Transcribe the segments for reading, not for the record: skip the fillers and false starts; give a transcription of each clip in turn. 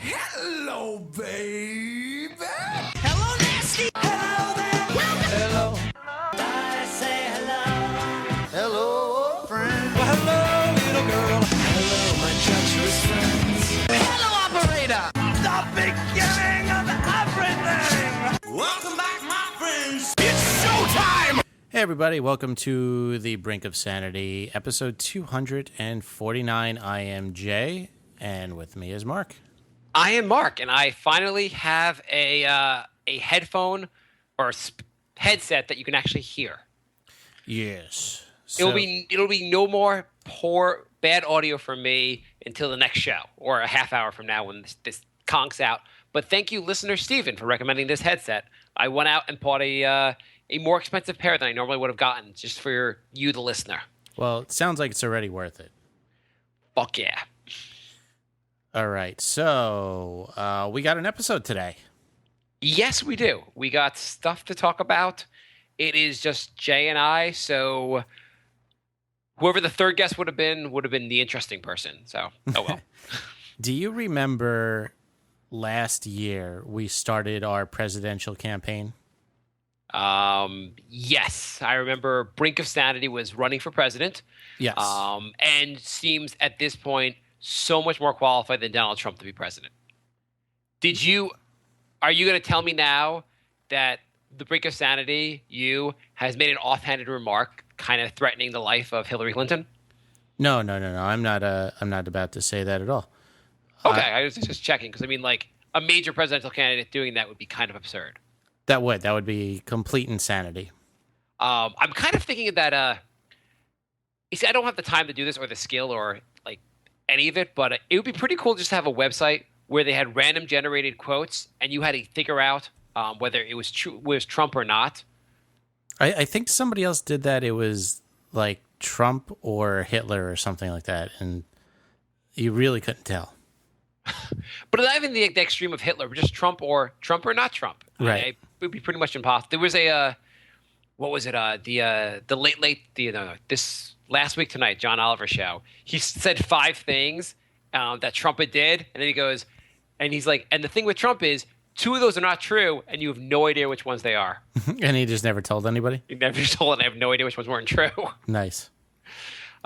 Hello, baby. Hello, nasty. Hello there. Hello. I say hello. Hello, friend. Well, hello, little girl. Hello, my treacherous friends. Hello, operator. The beginning of everything. Welcome back, my friends. It's showtime. Hey everybody, welcome to the Brink of Sanity, episode 249. I am Jay, and with me is Mark. I am Mark, and I finally have a headphone or headset that you can actually hear. Yes. It'll be no more bad audio from me until the next show, or a half hour from now when this conks out. But thank you, listener Steven, for recommending this headset. I went out and bought a more expensive pair than I normally would have gotten, just for you, the listener. Well, it sounds like it's already worth it. Fuck yeah. All right, so we got an episode today. Yes, we do. We got stuff to talk about. It is just Jay and I, so whoever the third guest would have been the interesting person. So, oh well. Do you remember last year we started our presidential campaign? Yes, I remember Brink of Sanity was running for president. Yes. And seems at this point so much more qualified than Donald Trump to be president. Are you going to tell me now that the Brink of Sanity, has made an offhanded remark kind of threatening the life of Hillary Clinton? No. I'm not about to say that at all. Okay, I was just checking because I mean, like, a major presidential candidate doing that would be kind of absurd. That would be complete insanity. I'm kind of thinking that you see, I don't have the time to do this or the skill or like any of it, but it would be pretty cool just to have a website where they had random generated quotes and you had to figure out whether it was Trump or not. I think somebody else did that. It was like Trump or Hitler or something like that, and you really couldn't tell. But not even the extreme of Hitler, but just Trump or not Trump. Right. It would be pretty much impossible. There was what was it? This last week tonight, John Oliver show. He said 5 things that Trump did, and then he goes, and he's like, and the thing with Trump is 2 of those are not true, and you have no idea which ones they are. And he just never told anybody? He never told, and I have no idea which ones weren't true. Nice.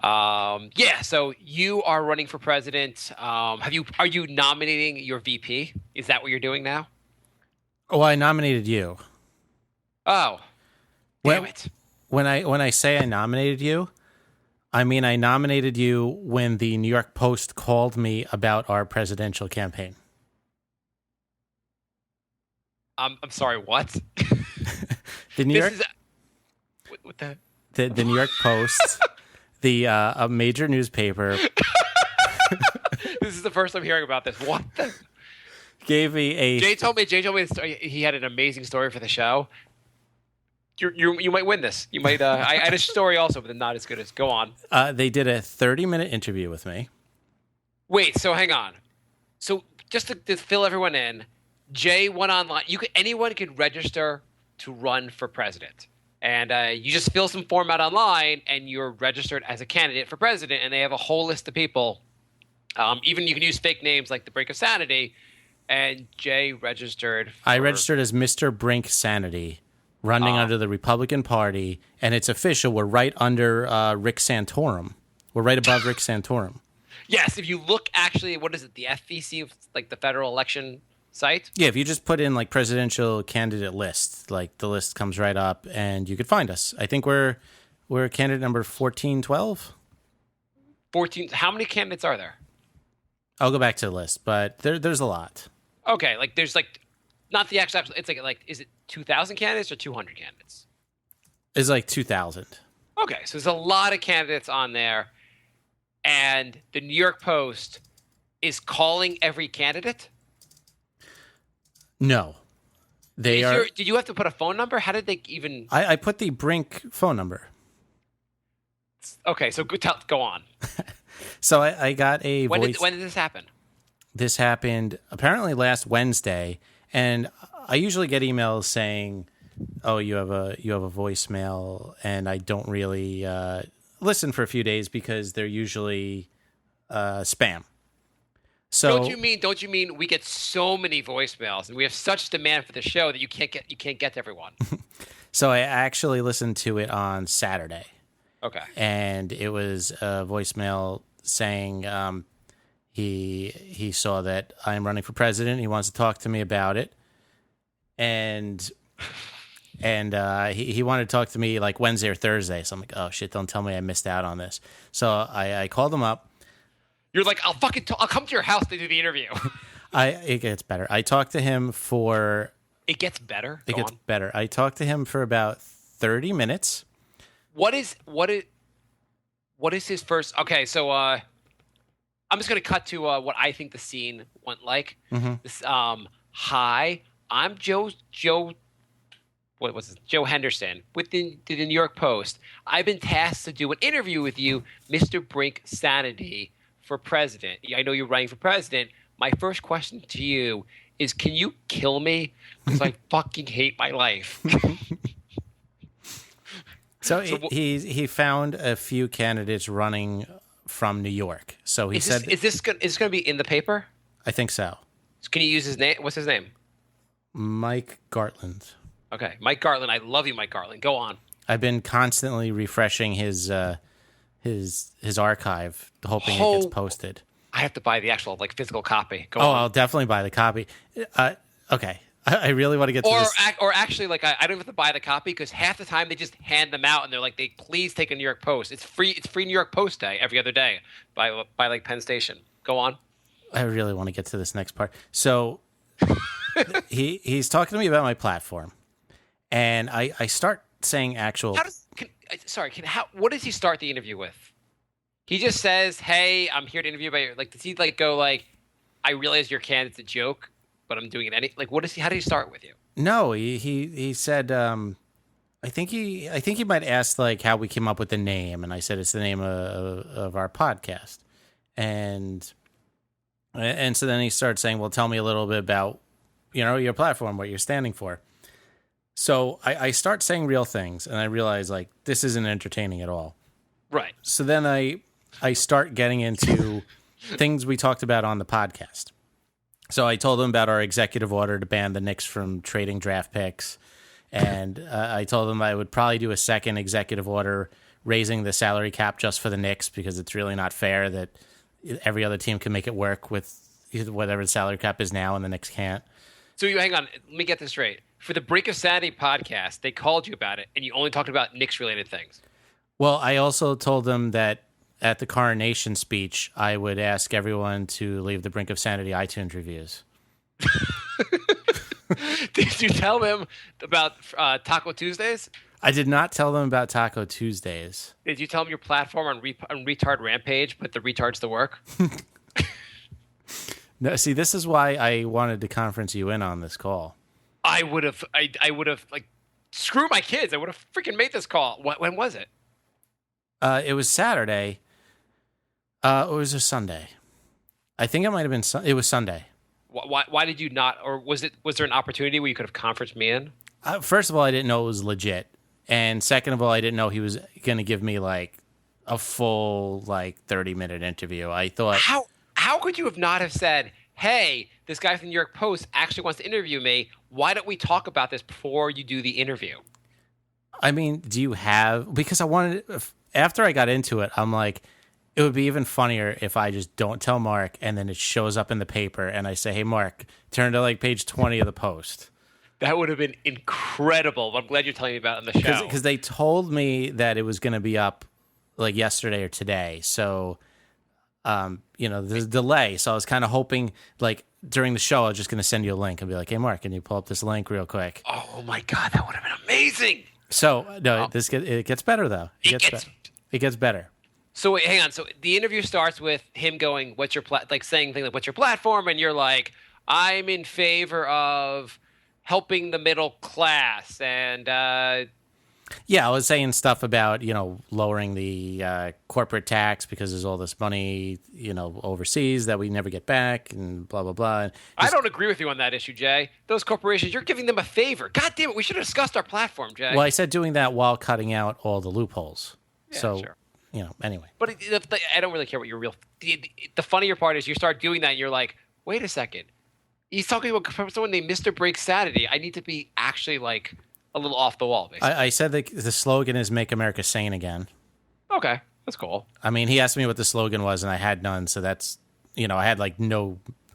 Yeah, so you are running for president. Are you nominating your VP? Is that what you're doing now? Oh, I nominated you. Oh, damn it. When I say I nominated you, I mean I nominated you when the New York Post called me about our presidential campaign. I'm sorry, what? The New York what the the New York Post, a major newspaper. This is the first I'm hearing about this. What the? Gave me a. Jay told me the story. He had an amazing story for the show. You might win this. You might. I had a story also, but not as good as. Go on. They did a 30-minute interview with me. Wait. So hang on. So just to fill everyone in, Jay went online. Anyone could register to run for president, and you just fill some form out online, and you're registered as a candidate for president. And they have a whole list of people. Even you can use fake names like the Brink of Sanity. And Jay registered. I registered as Mr. Brink Sanity, running under the Republican Party, and it's official. We're right under Rick Santorum. We're right above Rick Santorum. Yes, if you look, actually, what is it? The FEC, like the federal election site. Yeah, if you just put in like presidential candidate list, like the list comes right up, and you could find us. I think we're candidate number 1412. 14. How many candidates are there? I'll go back to the list, but there's a lot. Okay, like there's like not the actual. It's like is it 2,000 candidates or 200 candidates? It's like 2,000. Okay, so there's a lot of candidates on there, and the New York Post is calling every candidate. No, they are. Did you have to put a phone number? How did they even? I put the Brink phone number. Okay, so go on. So I got a voice. When did this happen? This happened apparently last Wednesday, and I usually get emails saying, "Oh, you have a voicemail," and I don't really listen for a few days because they're usually spam. So Don't you mean we get so many voicemails and we have such demand for the show that you can't get to everyone? So I actually listened to it on Saturday. Okay. And it was a voicemail saying he saw that I'm running for president. He wants to talk to me about it, and he wanted to talk to me like Wednesday or Thursday. So I'm like, oh shit! Don't tell me I missed out on this. So I called him up. You're like, I'll come to your house to do the interview. It gets better. I talked to him for. It gets better. It gets better. I talked to him for about 30 minutes. What is his first? Okay, so I'm just gonna cut to what I think the scene went like. Mm-hmm. This, hi, I'm Joe. What was it? Joe Henderson with the New York Post. I've been tasked to do an interview with you, Mr. Brink Sanity, for president. I know you're running for president. My first question to you is, can you kill me? Because I fucking hate my life. So he found a few candidates running from New York. So he said, "Is this going to be in the paper?" I think so. Can you use his name? What's his name? Mike Gartland. Okay, Mike Gartland. I love you, Mike Gartland. Go on. I've been constantly refreshing his archive, hoping it gets posted. I have to buy the actual physical copy. Go on. on. I'll definitely buy the copy. Okay. I really want to get to this. Or actually, I don't even have to buy the copy because half the time they just hand them out and they're like, please take a New York Post. It's free. It's free New York Post day every other day by Penn Station. Go on. I really want to get to this next part. So he's talking to me about my platform, and I start saying actual. What does he start the interview with? He just says, "Hey, I'm here to interview about your." Does he go "I realize your candidate's a joke, but I'm doing it how did he start with you?" No, he said I think he might ask how we came up with the name, and I said it's the name of our podcast. And so then he starts saying, "Well, tell me a little bit about your platform, what you're standing for." So I start saying real things, and I realize this isn't entertaining at all. Right. So then I start getting into things we talked about on the podcast. So I told him about our executive order to ban the Knicks from trading draft picks. And I told him I would probably do a second executive order raising the salary cap just for the Knicks because it's really not fair that every other team can make it work with whatever the salary cap is now and the Knicks can't. So hang on. Let me get this straight. For the Brink of Sanity podcast, they called you about it, and you only talked about Knicks-related things. Well, I also told them that at the coronation speech, I would ask everyone to leave the Brink of Sanity iTunes reviews. Did you tell them about Taco Tuesdays? I did not tell them about Taco Tuesdays. Did you tell them your platform on Retard Rampage, but the retards to work? No, see, this is why I wanted to conference you in on this call. I would have screw my kids. I would have freaking made this call. When was it? It was Saturday. It was a Sunday. I think it might have been. It was Sunday. Why did you not? Or was there an opportunity where you could have conferenced me in? First of all, I didn't know it was legit, and second of all, I didn't know he was going to give me a full 30-minute interview. I thought how could you have not have said, "Hey, this guy from the New York Post actually wants to interview me. Why don't we talk about this before you do the interview?" I mean, because I wanted. After I got into it, I'm like, it would be even funnier if I just don't tell Mark and then it shows up in the paper and I say, "Hey, Mark, turn to page 20 of the Post." That would have been incredible. I'm glad you're telling me about it on the show. Because they told me that it was going to be up yesterday or today. So, there's a delay. So I was kind of hoping during the show, I was just going to send you a link and be like, "Hey, Mark, can you pull up this link real quick?" Oh my God, that would have been amazing. So no, it gets better though. It gets better. So wait, hang on. So the interview starts with him going, "What's your saying things like, 'What's your platform?" And you're like, "I'm in favor of helping the middle class." And yeah, I was saying stuff about lowering the corporate tax because there's all this money overseas that we never get back and blah blah blah. And I don't agree with you on that issue, Jay. Those corporations, you're giving them a favor. God damn it, we should have discussed our platform, Jay. Well, I said doing that while cutting out all the loopholes. Yeah, so sure. Anyway. But I don't really care what your real. The funnier part is you start doing that, and you're like, wait a second. He's talking about someone named Mr. Brink Sanity. I need to be actually like a little off the wall, basically. I said the slogan is "Make America Sane Again." Okay, that's cool. I mean, he asked me what the slogan was, and I had none. So that's, I had I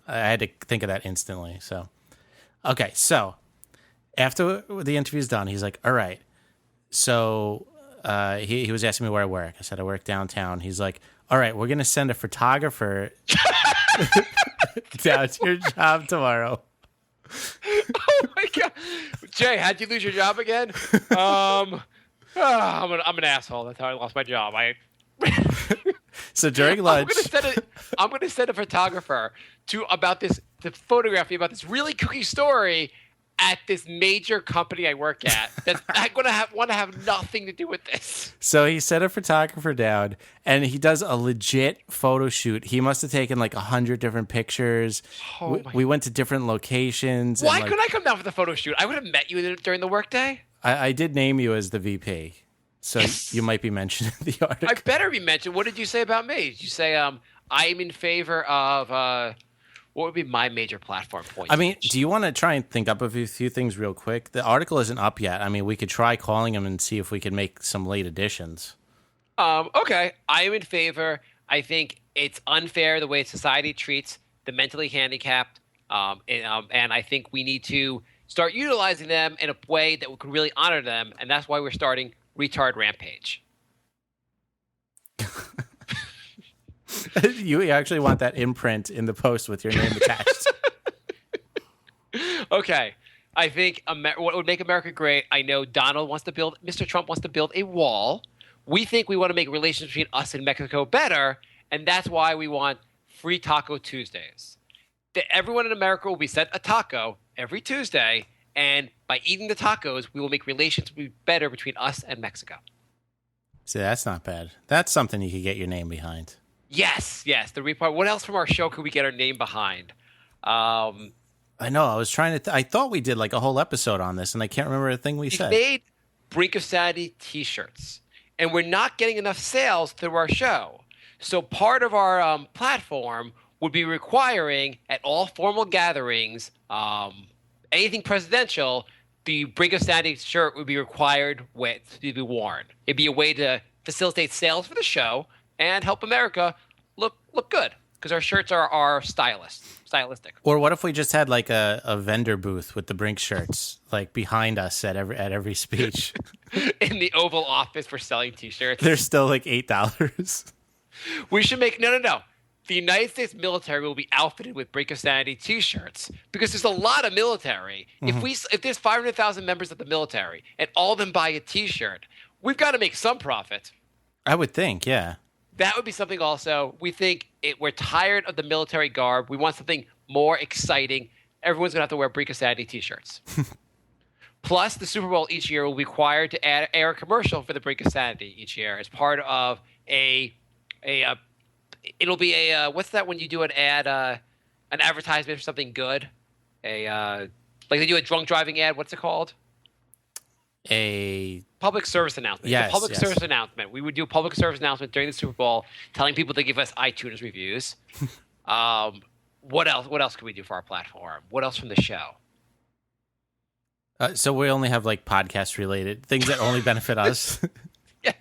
had to think of that instantly. So, okay. So after the interview's done, he's like, all right. So he was asking me where I work. I said, I work downtown. He's like, all right, we're going to send a photographer down to your job tomorrow. Oh my God. Jay, how'd you lose your job again? I'm an asshole. That's how I lost my job. So during lunch, I'm going to send a photographer to photograph me about this really kooky story at this major company I work at. That's I'm going to want to have nothing to do with this. So he sent a photographer down, and he does a legit photo shoot. He must have taken like 100 different pictures. We went to different locations. Why couldn't I come down for the photo shoot? I would have met you during the workday. I did name you as the VP, so you might be mentioned in the article. I better be mentioned. What did you say about me? Did you say I'm in favor of what would be my major platform point? I mean, do you want to try and think up a few things real quick? The article isn't up yet. I mean, we could try calling him and see if we can make some late additions. Okay. I am in favor. I think it's unfair the way society treats the mentally handicapped, and I think we need to start utilizing them in a way that we can really honor them, and that's why we're starting Retard Rampage. You actually want that imprint in the post with your name attached. Okay. I think what would make America great, I know Mr. Trump wants to build a wall. We think we want to make relations between us and Mexico better, and that's why we want free Taco Tuesdays. Everyone in America will be sent a taco every Tuesday, and by eating the tacos, we will make relations better between us and Mexico. See, that's not bad. That's something you could get your name behind. Yes, the report. What else from our show could we get our name behind? I know. I was trying to. I thought we did like a whole episode on this, and I can't remember a thing we said. We made Brink of Sanity T-shirts, and we're not getting enough sales through our show. So part of our platform would be requiring at all formal gatherings, anything presidential, the Brink of Sanity shirt would be required to be worn. It'd be a way to facilitate sales for the show and help America look good, because our shirts are stylistic. Or what if we just had like a vendor booth with the Brink shirts like behind us at every speech? In the Oval Office for selling T-shirts. They're still like $8. We should make no. The United States military will be outfitted with Brink of Sanity T-shirts because there's a lot of military. Mm-hmm. If there's 500,000 members of the military and all of them buy a T-shirt, we've got to make some profit. I would think, yeah. That would be something also. We think we're tired of the military garb. We want something more exciting. Everyone's going to have to wear Brink of Sanity T-shirts. Plus, the Super Bowl each year will be required to air a commercial for the Brink of Sanity each year as part of it'll be what's that when you do an ad, an advertisement for something good? Like they do a drunk driving ad. What's it called? A public service announcement. Yes, service announcement. We would do a public service announcement during the Super Bowl, telling people to give us iTunes reviews. What else? What else can we do for our platform? What else from the show? So we only have like podcast related things that only benefit us. Yeah.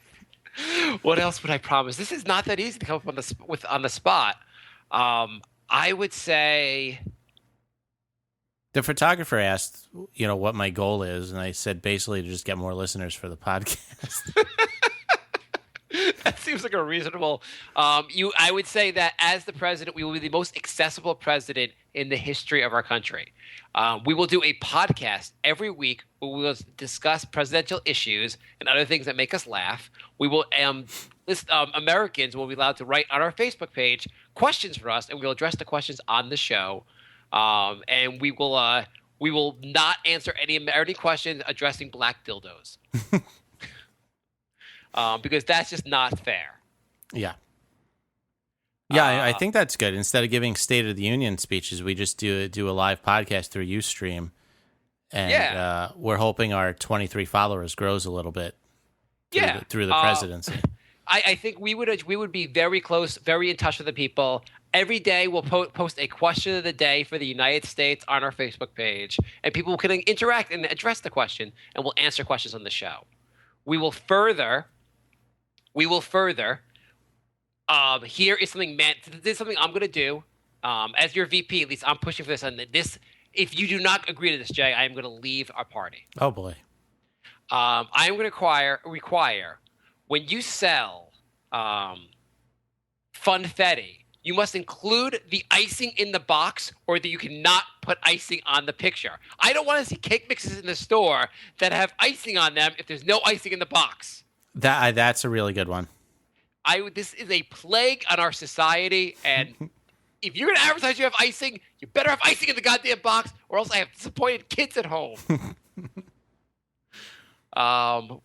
What else would I promise? This is not that easy to come up on the spot. I would say. The photographer asked, what my goal is, and I said basically to just get more listeners for the podcast. That seems like a reasonable. I would say that as the president, we will be the most accessible president in the history of our country. We will do a podcast every week where we will discuss presidential issues and other things that make us laugh. We will Americans will be allowed to write on our Facebook page questions for us, and we'll address the questions on the show. And we will not answer any questions addressing black dildos. Because that's just not fair. Yeah. Yeah, I think that's good. Instead of giving State of the Union speeches, we just do a live podcast through Ustream. And we're hoping our 23 followers grows a little bit through the presidency. I think we would be very close, very in touch with the people. Every day we'll post a question of the day for the United States on our Facebook page, and people can interact and address the question, and we'll answer questions on the show. We will further. Here is something, man. This is something I'm going to do. As your VP, at least I'm pushing for this. And this, if you do not agree to this, Jay, I am going to leave our party. Oh boy. I am going to require when you sell funfetti, you must include the icing in the box, or that you cannot put icing on the picture. I don't want to see cake mixes in the store that have icing on them if there's no icing in the box. That's a really good one. This is a plague on our society, and if you're going to advertise you have icing, you better have icing in the goddamn box, or else I have disappointed kids at home.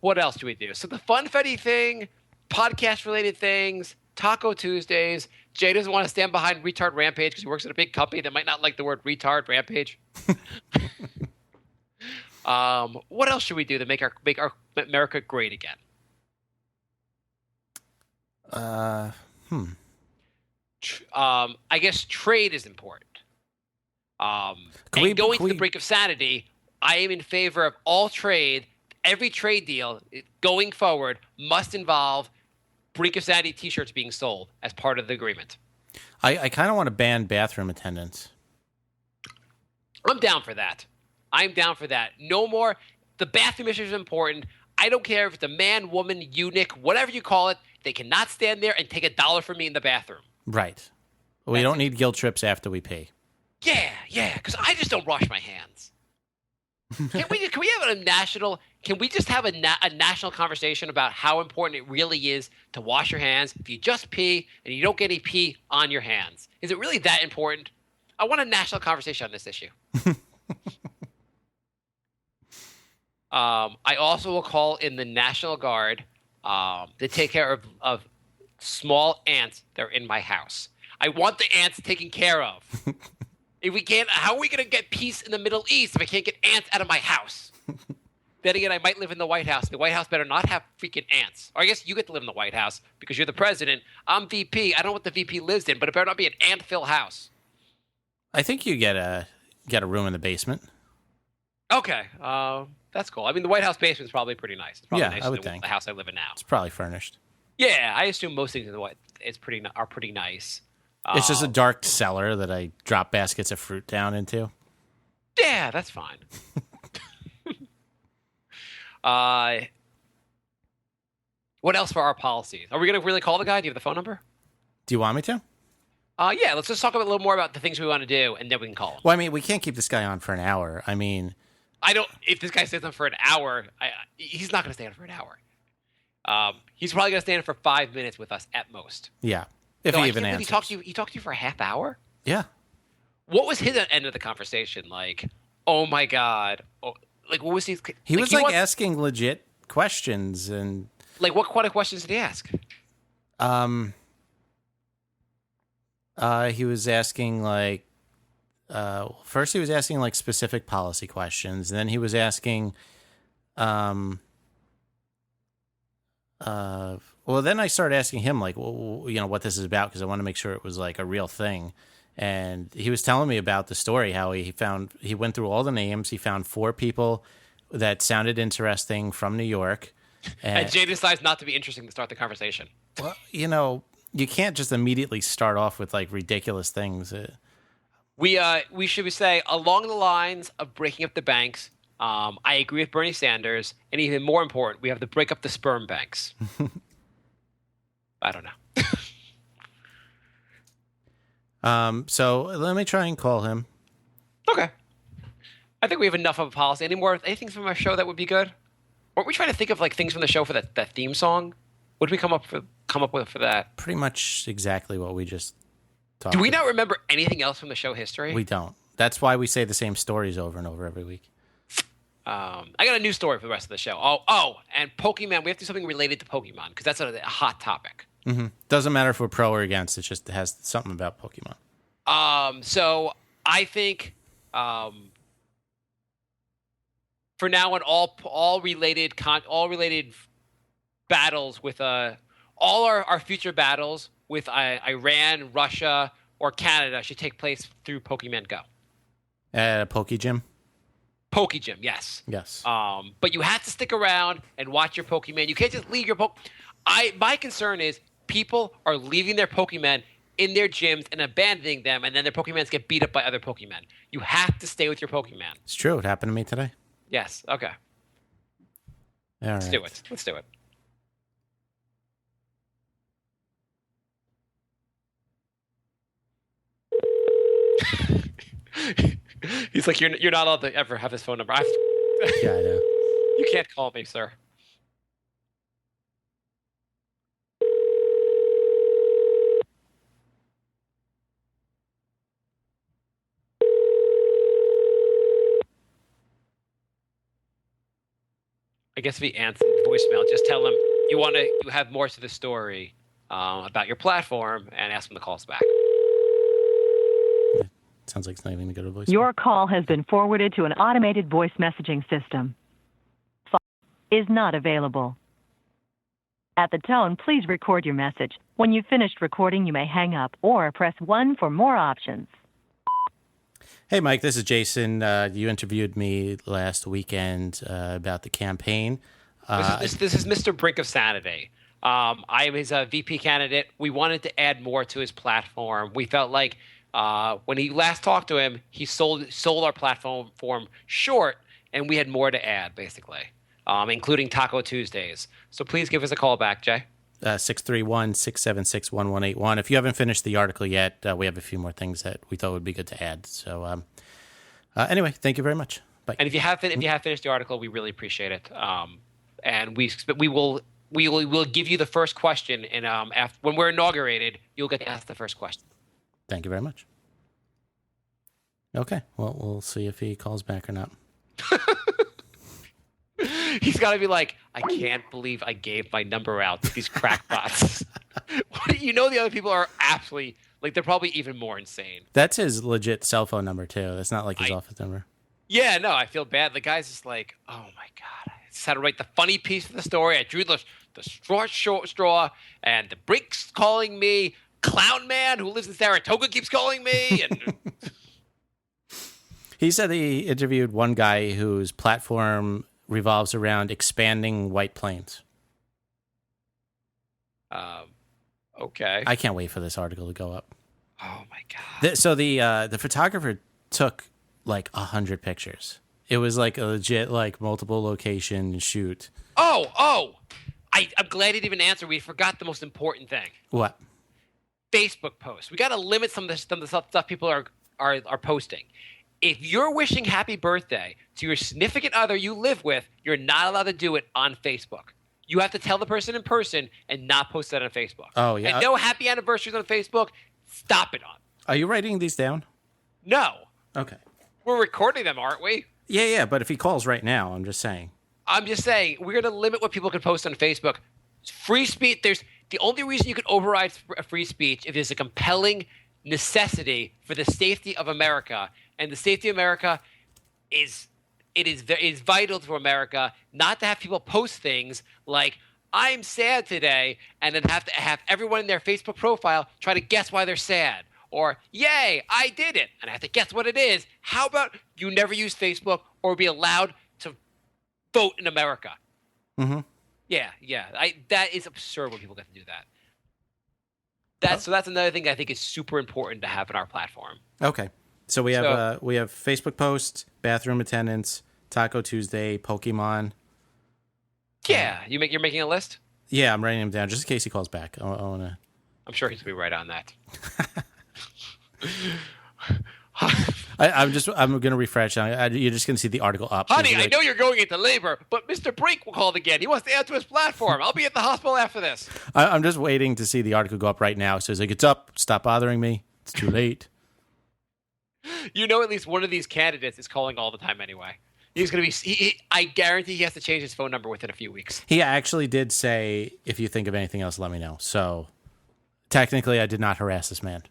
What else do we do? So the funfetti thing, podcast-related things, Taco Tuesdays. Jay doesn't want to stand behind Retard Rampage because he works at a big company that might not like the word retard rampage. What else should we do to make our America great again? I guess trade is important. Going to the brink of sanity, I am in favor of all trade. Every trade deal going forward must involve Brink of Sanity T-shirts being sold as part of the agreement. I kind of want to ban bathroom attendants. I'm down for that. I'm down for that. No more. The bathroom issue is important. I don't care if it's a man, woman, eunuch, whatever you call it. They cannot stand there and take $1 from me in the bathroom. Right. We don't need guilt trips after we pee. Yeah, because I just don't wash my hands. Can we have a national? Can we just have a national conversation about how important it really is to wash your hands if you just pee and you don't get any pee on your hands? Is it really that important? I want a national conversation on this issue. I also will call in the National Guard to take care of small ants that are in my house. I want the ants taken care of. If we can't, how are we going to get peace in the Middle East if I can't get ants out of my house? Then again, I might live in the White House. The White House better not have freaking ants. Or I guess you get to live in the White House because you're the president. I'm VP. I don't know what the VP lives in, but it better not be an ant-filled house. I think you get a room in the basement. Okay, that's cool. I mean, the White House basement is probably pretty nice. It's probably nicer I would than think. the house I live in now. It's probably furnished. Yeah, I assume most things in the White are pretty nice. It's just a dark cellar that I drop baskets of fruit down into. Yeah, that's fine. What else for our policies? Are we going to really call the guy? Do you have the phone number? Do you want me to? Yeah, let's just talk a little more about the things we want to do, and then we can call him. Well, I mean, we can't keep this guy on for an hour. I mean... If this guy stays on for an hour, he's not going to stay on for an hour. He's probably going to stay on for 5 minutes with us at most. Yeah, if he even answers. He talked to you for a half hour? Yeah. What was his end of the conversation? Like, oh my God. Oh, like, what was he... He was asking legit questions and... Like, what kind of questions did he ask? He was asking, like... first he was asking, like, specific policy questions. And then he was asking... well, then I started asking him, like, well, you know, what this is about, because I want to make sure it was, like, a real thing. And he was telling me about the story, how he went through all the names. He found 4 people that sounded interesting from New York. And Jay decides not to be interesting to start the conversation. Well, you know, you can't just immediately start off with, like, ridiculous things. We should say, along the lines of breaking up the banks, I agree with Bernie Sanders, and even more important, we have to break up the sperm banks. I don't know. So let me try and call him. Okay. I think we have enough of a policy. Anything from our show that would be good? Weren't we trying to think of like things from the show for that theme song? What did we come up with for that? Pretty much exactly what we just talked Do we about. not remember anything else from the show history? We don't. That's why we say the same stories over and over every week. I got a new story for the rest of the show. Oh, and Pokemon. We have to do something related to Pokemon because that's a hot topic. Mm-hmm. Doesn't matter if we're pro or against. It just has something about Pokemon. So I think, for now on, all related battles with all our future battles with Iran, Russia, or Canada should take place through Pokemon Go. At a Poke Gym? Poke Gym, yes. Yes. But you have to stick around and watch your Pokemon. You can't just leave your My concern is people are leaving their Pokemon in their gyms and abandoning them, and then their Pokemons get beat up by other Pokemon. You have to stay with your Pokemon. It's true. It happened to me today. Yes. Okay. All Let's right. do it. Let's do it. He's like, you're not allowed to ever have his phone number. Yeah, I know. You can't call me, sir. I guess if he answers the voicemail, just tell him you have more to the story about your platform, and ask him to call us back. Sounds like it's not even going to go to voice. Your call has been forwarded to an automated voice messaging system. Is not available. At the tone, please record your message. When you've finished recording, you may hang up or press 1 for more options. Hey, Mike, this is Jason. You interviewed me last weekend about the campaign. This is Mr. Brink of Sanity. I am his VP candidate. We wanted to add more to his platform. We felt like when he last talked to him, he sold our platform short, and we had more to add, basically, including Taco Tuesdays. So please give us a call back, Jay. 631-676-1181. If you haven't finished the article yet, we have a few more things that we thought would be good to add. So anyway, thank you very much. Bye. And if you have finished the article, we really appreciate it. And we will give you the first question, and when we're inaugurated, you'll get to ask the first question. Thank you very much. Okay, well, we'll see if he calls back or not. He's got to be like, I can't believe I gave my number out to these crackpots. The other people are absolutely, like, they're probably even more insane. That's his legit cell phone number, too. That's not like his office number. Yeah, no, I feel bad. The guy's just like, oh, my God. I just had to write the funny piece of the story. I drew the straw, and the Brink's calling me. Clown Man who lives in Saratoga keeps calling me. And He said he interviewed one guy whose platform revolves around expanding White Plains. Okay. I can't wait for this article to go up. Oh my God. So the photographer took like 100 pictures. It was like a legit like multiple location shoot. I'm glad he didn't even answer. We forgot the most important thing. What? Facebook posts. We got to limit some of the stuff people are posting. If you're wishing happy birthday to your significant other you live with, you're not allowed to do it on Facebook. You have to tell the person in person and not post that on Facebook. Oh, yeah. And no happy anniversaries on Facebook. Stop it on. Are you writing these down? No. Okay. We're recording them, aren't we? Yeah, but if he calls right now, I'm just saying. I'm just saying, we're going to limit what people can post on Facebook. Free speech, the only reason you can override free speech if there's a compelling necessity for the safety of America. And the safety of America is vital to America not to have people post things like, I'm sad today, and then have to have everyone in their Facebook profile try to guess why they're sad. Or, yay, I did it, and I have to guess what it is. How about you never use Facebook or be allowed to vote in America? Mm-hmm. Yeah. That is absurd when people get to do that. So that's another thing I think is super important to have in our platform. Okay. So we have Facebook posts, bathroom attendance, Taco Tuesday, Pokemon. Yeah, you're making a list? Yeah, I'm writing them down just in case he calls back. I wanna. I'm sure he's gonna be right on that. I'm gonna refresh. You're just gonna see the article up. Honey, I know you're going into labor, but Mr. Brink called again. He wants to add to his platform. I'll be at the hospital after this. I'm just waiting to see the article go up right now. So he's like, it's up. Stop bothering me. It's too late. At least one of these candidates is calling all the time anyway. He's going to be. I guarantee he has to change his phone number within a few weeks. He actually did say, if you think of anything else, let me know. So technically, I did not harass this man.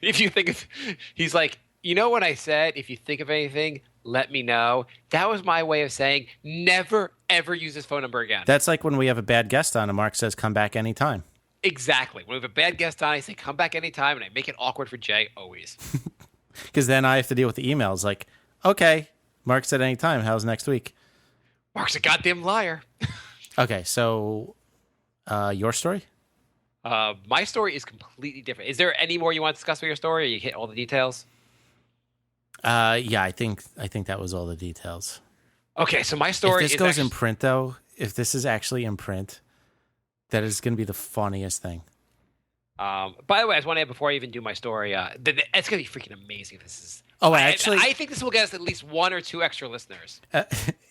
If you think of, he's like, when I said, if you think of anything, let me know. That was my way of saying never, ever use this phone number again. That's like when we have a bad guest on and Mark says, come back anytime. Exactly. When we have a bad guest on, I say, come back anytime, and I make it awkward for Jay always. Because then I have to deal with the emails like, okay, Mark said anytime. How's next week? Mark's a goddamn liar. Okay, so your story? My story is completely different. Is there any more you want to discuss with your story, or you hit all the details? Yeah, I think that was all the details. Okay, so my story If this goes in print, though, if this is actually in print, that is going to be the funniest thing. By the way, I just want to add before I even do my story, it's going to be freaking amazing if this is... Oh, I think this will get us at least 1 or 2 extra listeners.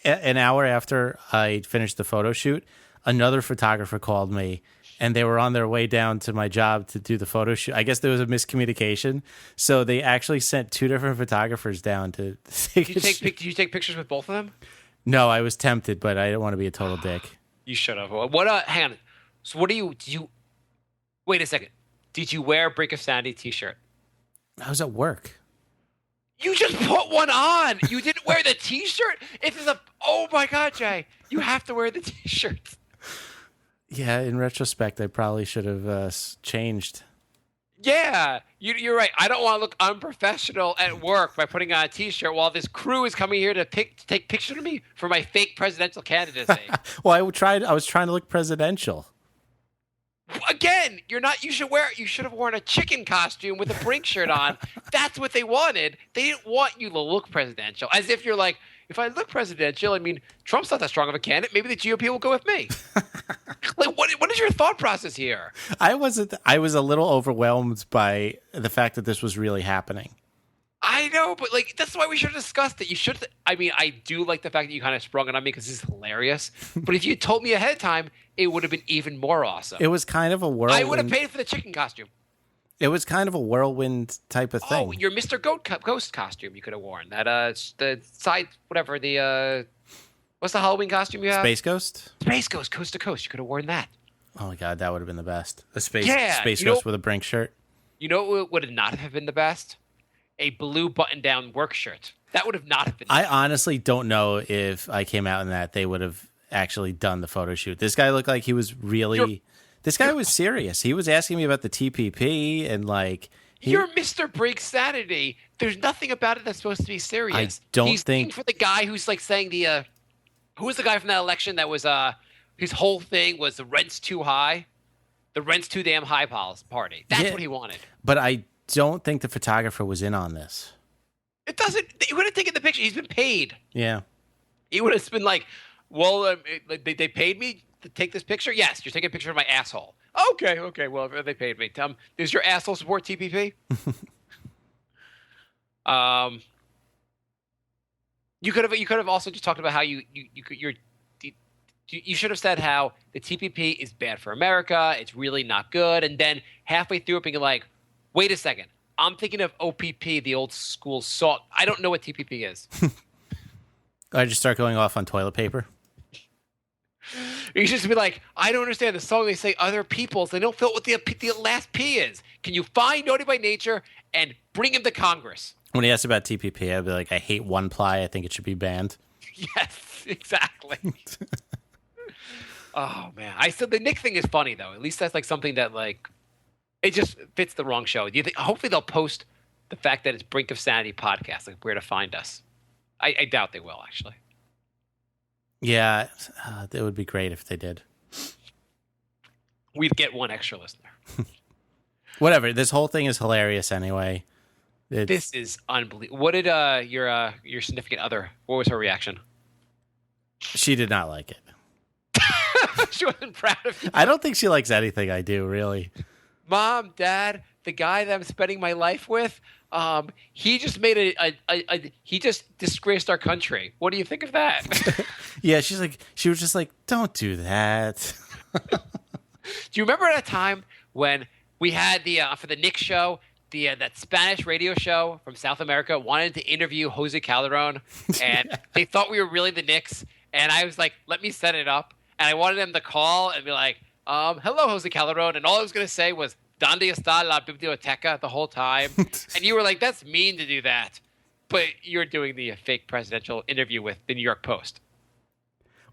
An hour after I finished the photo shoot, another photographer called me, and they were on their way down to my job to do the photo shoot. I guess there was a miscommunication, so they actually sent 2 different photographers down to take Did you take pictures with both of them? No, I was tempted, but I didn't want to be a total dick. You should have. Hang on. So what did you... Wait a second. Did you wear a Brink of Sanity t-shirt? I was at work. You just put one on. You didn't wear the t-shirt? Oh my God, Jay. You have to wear the t-shirt. Yeah, in retrospect, I probably should have changed. Yeah, you're right. I don't want to look unprofessional at work by putting on a t-shirt while this crew is coming here to take pictures of me for my fake presidential candidacy. Well, I was trying to look presidential. Again, you're not. You should have worn a chicken costume with a Brink shirt on. That's what they wanted. They didn't want you to look presidential. As if you're like, if I look presidential, I mean, Trump's not that strong of a candidate. Maybe the GOP will go with me. Like, what is your thought process here? I was a little overwhelmed by the fact that this was really happening. I know, but like that's why we should have discussed it. You should. I mean, I do like the fact that you kind of sprung it on me because this is hilarious. But if you had told me ahead of time, it would have been even more awesome. It was kind of a whirlwind. I would have paid for the chicken costume. It was kind of a whirlwind type of thing. Oh, your Mr. Ghost costume you could have worn. That the side whatever the what's the Halloween costume you have? Space Ghost? Space Ghost, coast to coast. You could have worn that. Oh my God, that would have been the best. A space you Ghost with a Brink shirt. You know what would not have been the best? A blue button-down work shirt. That would have not have been. I honestly don't know if I came out in that they would have actually done the photo shoot. This guy looked like he was really. This guy was serious. He was asking me about the TPP and like. You're Mr. Brink Sanity. There's nothing about it that's supposed to be serious. He's think for the guy who's like saying who was the guy from that election that was his whole thing was the rent's too high, the rent's too damn high party. That's what he wanted. But I don't think the photographer was in on this. It doesn't. He would have taken the picture. He's been paid. Yeah. He would have been like, well, they paid me to take this picture. Yes, you're taking a picture of my asshole. Okay. Well, they paid me. Does your asshole support TPP? You could have also just talked about how you should have said how the TPP is bad for America. It's really not good. And then halfway through it being like, wait a second. I'm thinking of OPP, the old school salt. I don't know what TPP is. I just start going off on toilet paper. You just be like, I don't understand the song. They say other people's. They don't feel what the last P is. Can you find Naughty by Nature and bring him to Congress? When he asked about TPP, I'd be like, I hate one ply. I think it should be banned. Yes, exactly. Oh, man. I said the Nick thing is funny, though. At least that's like something that like it just fits the wrong show. Do you think? Hopefully they'll post the fact that it's Brink of Sanity podcast, like where to find us. I doubt they will, actually. Yeah, it would be great if they did. We'd get one extra listener. Whatever. This whole thing is hilarious anyway. This is unbelievable. What did your significant other? What was her reaction? She did not like it. She wasn't proud of you. I don't think she likes anything I do, really. Mom, Dad, the guy that I'm spending my life with, he just made he just disgraced our country. What do you think of that? Yeah, she was just like, don't do that. Do you remember that time when we had for the Nick show, that Spanish radio show from South America wanted to interview Jose Calderon, and they thought we were really the Knicks, and I was like, let me set it up, and I wanted them to call and be like, hello, Jose Calderon, and all I was going to say was, ¿Dónde está la biblioteca the whole time? And you were like, that's mean to do that. But you're doing the fake presidential interview with the New York Post.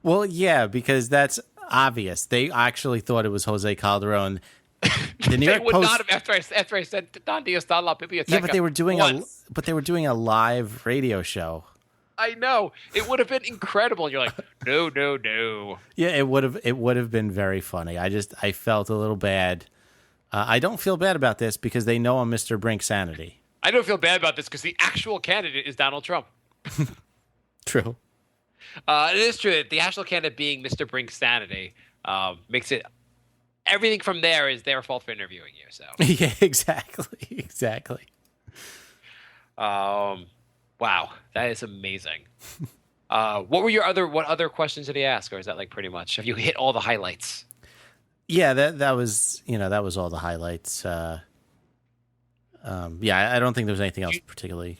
Well, yeah, because that's obvious. They actually thought it was Jose Calderon. The New They York would Post. not have after I said Don Diaz está la biblioteca. Yeah, but they were doing once. a live radio show. I know. It would have been incredible. You're like, no. Yeah, it would have been very funny. I felt a little bad. I don't feel bad about this because they know I'm Mr. Brink Sanity. I don't feel bad about this because the actual candidate is Donald Trump. True. It is true that the actual candidate being Mr. Brink Sanity makes it. Everything from there is their fault for interviewing you. So Yeah, exactly. wow, that is amazing. What other questions did he ask, or is that like pretty much? Have you hit all the highlights? Yeah, that was all the highlights. Yeah, I don't think there was anything else particularly.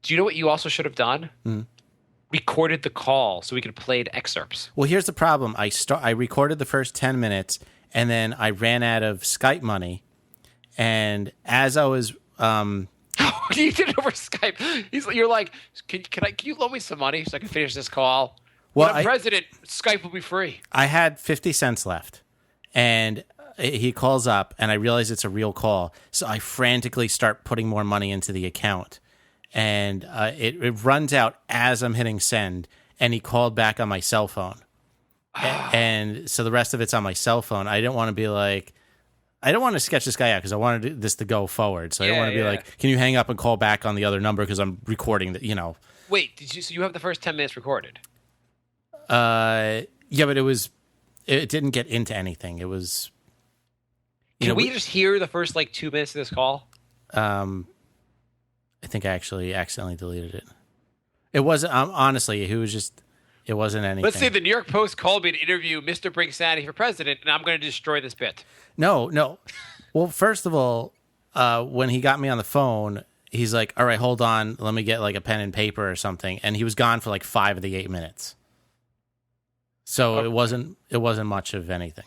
Do you know what you also should have done? Mm-hmm. Recorded the call so we could play excerpts. Well, here's the problem. I recorded the first 10 minutes, and then I ran out of Skype money. And as I was, You did it over Skype. You're like, can you loan me some money so I can finish this call? Well, when I'm president, Skype will be free. I had 50 cents left, and he calls up, and I realize it's a real call. So I frantically start putting more money into the account, and it runs out as I'm hitting send, and he called back on my cell phone. And so the rest of it's on my cell phone. I didn't want to be like, I don't want to sketch this guy out because I wanted this to go forward. So I don't want to be like, can you hang up and call back on the other number because I'm recording that, Wait, so you have the first 10 minutes recorded? Yeah, but it didn't get into anything. It was, Can we just hear the first 2 minutes of this call? I think I actually accidentally deleted it. It wasn't, honestly, it wasn't anything. Let's say the New York Post called me to interview Mr. Brink Sanity for president, and I'm going to destroy this bit. No. Well, first of all, when he got me on the phone, he's like, all right, hold on. Let me get a pen and paper or something. And he was gone for 5 of the 8 minutes. So it wasn't much of anything.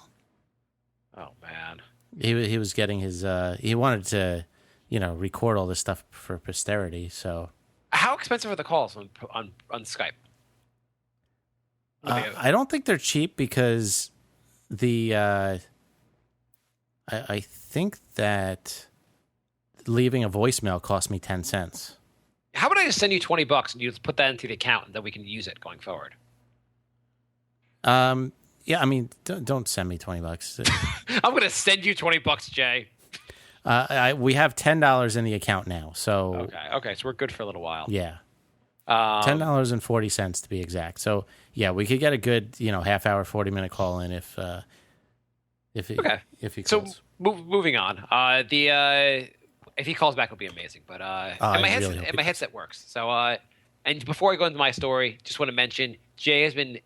Oh, man. He was getting his, he wanted to, record all this stuff for posterity. So how expensive are the calls on Skype? I don't think they're cheap because I think that leaving a voicemail cost me 10 cents. How about I just send you $20 and you just put that into the account and then we can use it going forward? Yeah, I mean, don't send me $20. I'm going to send you $20, Jay. We have $10 in the account now, so okay, so we're good for a little while. Yeah, $10.40 to be exact. So yeah, we could get a good half hour, 40-minute call in if he calls. So moving on, if he calls back, it'll be amazing. But my headset works. So and before I go into my story, just want to mention Jay has been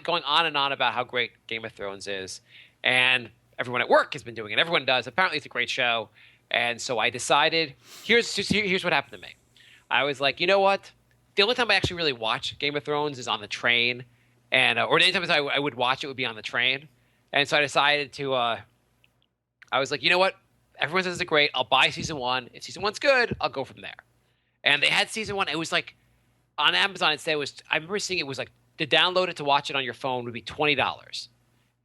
going on and on about how great Game of Thrones is, and everyone at work has been doing it. Everyone does. Apparently, it's a great show. And so I decided, here's what happened to me. I was like, you know what? The only time I actually really watch Game of Thrones is on the train, and or anytime I would watch it would be on the train. And so I decided to. I was like, you know what? Everyone says it's great. I'll buy season 1. If season 1's good, I'll go from there. And they had season 1. It was on Amazon. It said it was. I remember seeing it was to download it to watch it on your phone would be $20.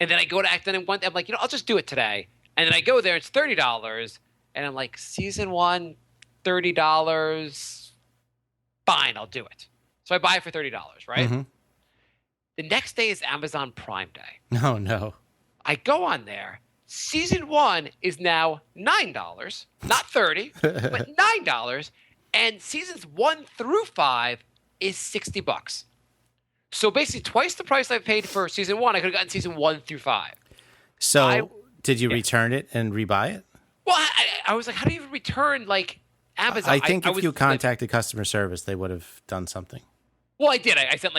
And then I go to act, and I'm like, I'll just do it today. And then I go there, it's $30, and I'm like, season 1, $30. Fine, I'll do it. So I buy it for $30, right? Mm-hmm. The next day is Amazon Prime Day. No. I go on there. Season 1 is now $9, not $30, but $9, and seasons 1 through 5 is $60. So basically, twice the price I paid for season 1, I could have gotten season 1 through 5. So, did you return it and rebuy it? Well, I was like, how do you even return Amazon? I think if you contacted customer service, they would have done something. Well, I did. I sent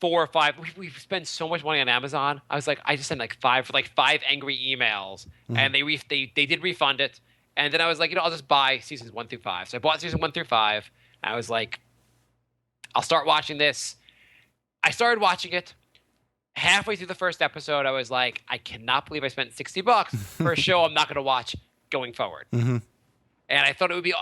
4 or 5. We spend so much money on Amazon. I was like, I just sent 5 for 5 angry emails, and they did refund it. And then I was like, I'll just buy seasons 1 through 5. So I bought season 1 through 5. And I was like, I'll start watching this. I started watching it. Halfway through the first episode, I was like, I cannot believe I spent $60 for a show I'm not going to watch going forward. Mm-hmm. And I thought it would be.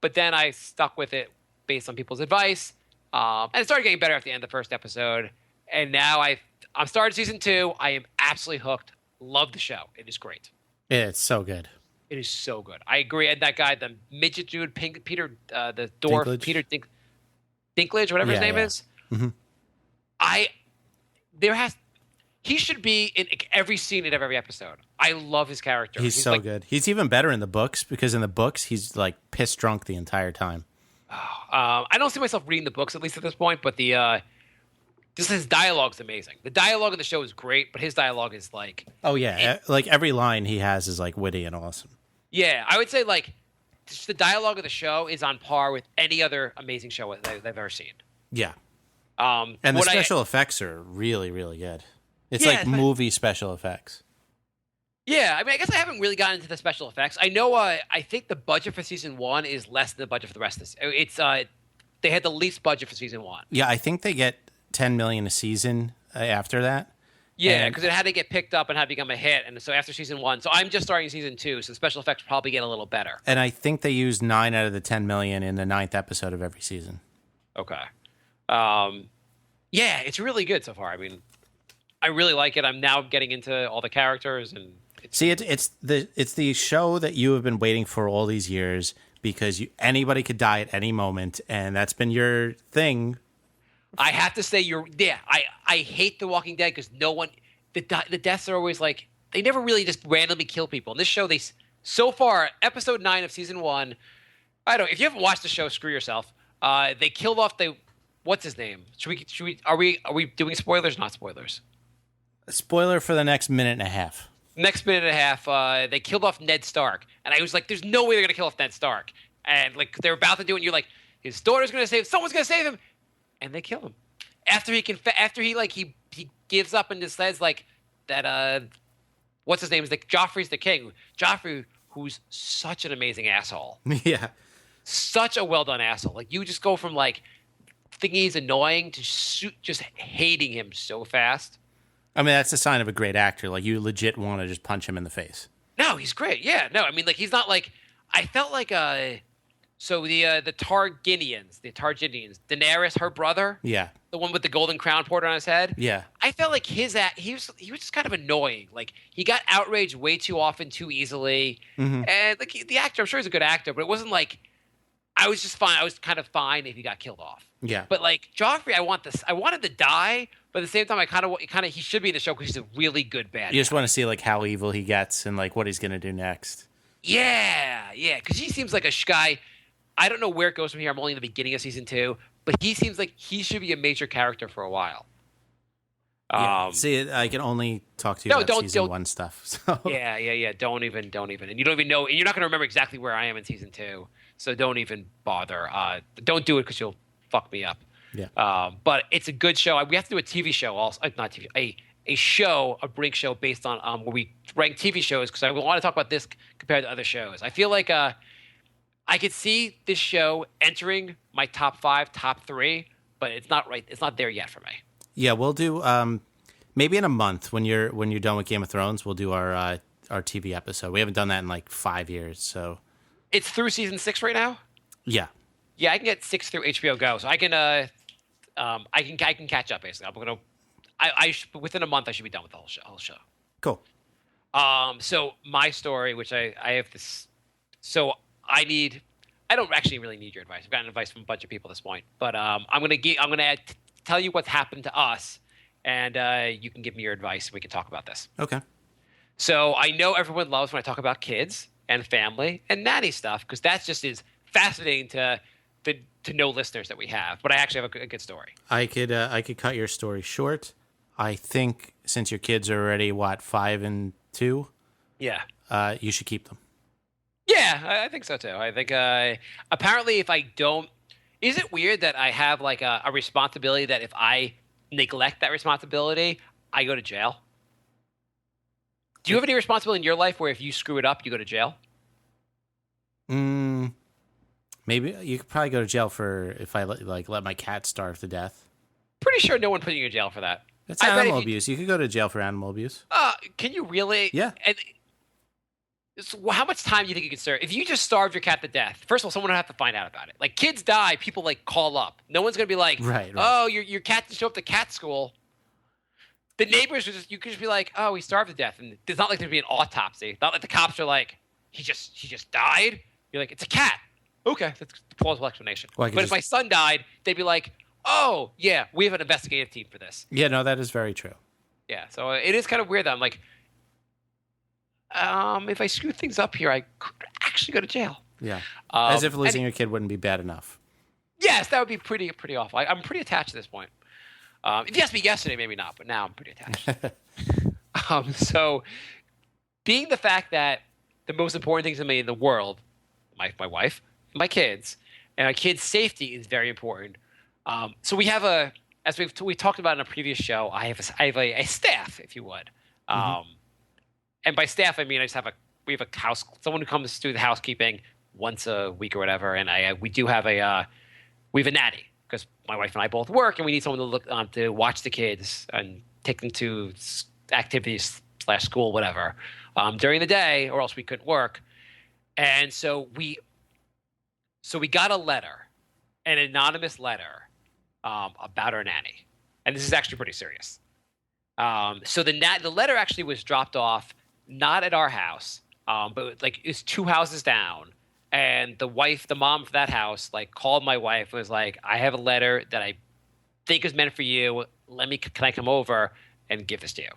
but then I stuck with it based on people's advice, and it started getting better at the end of the first episode. And now I'm starting season 2. I am absolutely hooked. Love the show. It is great. It's so good. It is so good. I agree. And that guy, the midget dude, Peter, the dwarf, Dinklage? Peter Dinklage, whatever his name is. Mm-hmm. He should be in every scene in every episode. I love his character. He's so good. He's even better in the books because in the books he's like piss drunk the entire time. I don't see myself reading the books at least at this point, but just his dialogue's amazing. The dialogue in the show is great, but his dialogue is like, oh yeah, like every line he has is like witty and awesome. Yeah, I would say like just the dialogue of the show is on par with any other amazing show that I've ever seen. Yeah, and the special effects are really, really good. It's like movie special effects. Yeah, I mean, I guess I haven't really gotten into the special effects. I know. I think the budget for season 1 is less than the budget for the rest of this. It's they had the least budget for season 1. Yeah, I think they get $10 million a season after that. Yeah, because it had to get picked up and had to become a hit, and so after season 1, so I'm just starting season 2, so the special effects probably get a little better. And I think they used 9 out of the 10 million in the 9th episode of every season. Okay. Yeah, it's really good so far. I mean, I really like it. I'm now getting into all the characters and. It's the show that you have been waiting for all these years because anybody could die at any moment, and that's been your thing. I have to say, I hate The Walking Dead because the deaths are always like they never really just randomly kill people. In this show, so far episode 9 of season 1. If you haven't watched the show, screw yourself. They killed off what's his name? Are we doing spoilers? Not spoilers. Spoiler for the next minute and a half. Next minute and a half, they killed off Ned Stark, and I was like, "There's no way they're gonna kill off Ned Stark." And like they're about to do it, and you're like, "His daughter's gonna someone's gonna save him," and they kill him after he gives up and just says like that. What's his name is Joffrey's the king. Joffrey, who's such an amazing asshole. Yeah, such a well done asshole. Like you just go from like thinking he's annoying to just hating him so fast. I mean, that's a sign of a great actor. Like, you legit want to just punch him in the face. No, he's great. Yeah, no, I mean, like, he's not like... I felt like, so the Targaryeans, Daenerys, her brother... Yeah. The one with the golden crown poured on his head? Yeah. I felt like he was just kind of annoying. Like, he got outraged way too often, too easily. Mm-hmm. And, like, the actor, I'm sure he's a good actor, but it wasn't like... I was just fine. I was kind of fine if he got killed off. Yeah. But, like, Joffrey, I wanted to die... But at the same time, he should be in the show because he's a really good bad guy. You just want to see like how evil he gets and like what he's gonna do next. Yeah, because he seems like a guy. I don't know where it goes from here. I'm only in the beginning of season 2, but he seems like he should be a major character for a while. Yeah. See, I can only talk to you about season 1 stuff. So. Yeah. Don't even, and you don't even know, and you're not gonna remember exactly where I am in season 2. So don't even bother. Don't do it because you'll fuck me up. Yeah. But it's a good show. We have to do a TV show also. Not TV. A Brink show based on where we rank TV shows because I want to talk about this compared to other shows. I feel like I could see this show entering my top 5, top 3, but it's not right. It's not there yet for me. Yeah, we'll do maybe in a month when you're done with Game of Thrones. We'll do our TV episode. We haven't done that in like 5 years. So it's through season 6 right now. Yeah. Yeah, I can get 6 through HBO Go, so I can catch up basically. Within a month I should be done with the whole show. Cool. So my story, which I have this, so I don't actually really need your advice. I've gotten advice from a bunch of people at this point, but I'm gonna tell you what's happened to us, and you can give me your advice. And we can talk about this. Okay. So I know everyone loves when I talk about kids and family and nanny stuff because that just is fascinating to no listeners that we have, but I actually have a good story. I could cut your story short. I think since your kids are already 5 and 2, yeah, you should keep them. Yeah, I think so too. I think apparently if I don't, is it weird that I have like a responsibility that if I neglect that responsibility, I go to jail? Do you have any responsibility in your life where if you screw it up, you go to jail? Maybe you could probably go to jail for if I let my cat starve to death. Pretty sure no one put you in jail for that. That's animal abuse. You could go to jail for animal abuse. Can you really? Yeah. And So how much time do you think you could serve? If you just starved your cat to death, first of all, someone would have to find out about it. Like kids die, people like call up. No one's gonna be like, Right. oh, your cat didn't show up to cat school. The neighbors you could just be like, oh, he starved to death, and it's not like there'd be an autopsy. Not like the cops are like, he just died. You're like, it's a cat. Okay, that's a plausible explanation. Well, but if my son died, they'd be like, oh yeah, we have an investigative team for this. Yeah, no, that is very true. Yeah, so it is kind of weird that I'm like, if I screw things up here, I could actually go to jail. Yeah, as if losing your kid wouldn't be bad enough. Yes, that would be pretty awful. I'm pretty attached at this point. If you asked me yesterday, maybe not, but now I'm pretty attached. So, being the fact that the most important things to me in the world, my wife, my kids, and my kids' safety is very important. So we have as we talked about in a previous show, I have a staff, if you would. And by staff, I mean we have a someone who comes to do the housekeeping once a week or whatever, and we have a nanny because my wife and I both work, and we need someone to look to watch the kids and take them to activities / school, whatever, during the day, or else we couldn't work. And so we got a letter, an anonymous letter, about our nanny, and this is actually pretty serious. So the letter actually was dropped off not at our house, but like it's 2 houses down. And the mom of that house, like called my wife and was like, I have a letter that I think is meant for you. Can I come over and give this to you?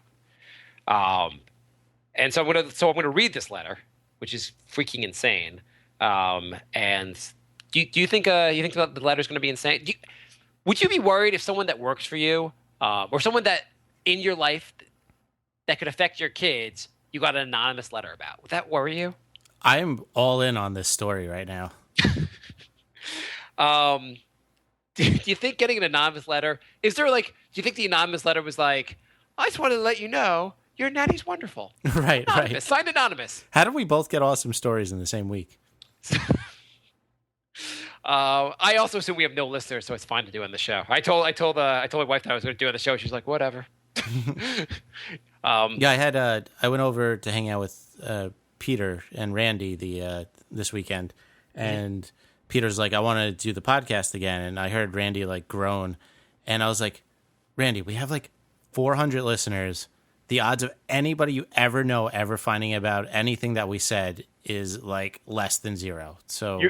And so I'm gonna read this letter, which is freaking insane. And do you think the letter is going to be insane? Would you be worried if someone that works for you, or someone that in your life that could affect your kids, you got an anonymous letter about? Would that worry you? I am all in on this story right now. Do you think getting an anonymous letter, do you think the anonymous letter was like, I just wanted to let you know your nanny's wonderful. Right, anonymous, right. Signed anonymous. How did we both get awesome stories in the same week? I also assume we have no listeners, so it's fine to do on the show. I told my wife that I was going to do on the show. She's like, whatever. Yeah, I went over to hang out with Peter and Randy this weekend, and Peter's like, I want to do the podcast again, and I heard Randy like groan, and I was like, Randy, we have like 400 listeners. The odds of anybody you ever know ever finding about anything that we said is like less than 0. So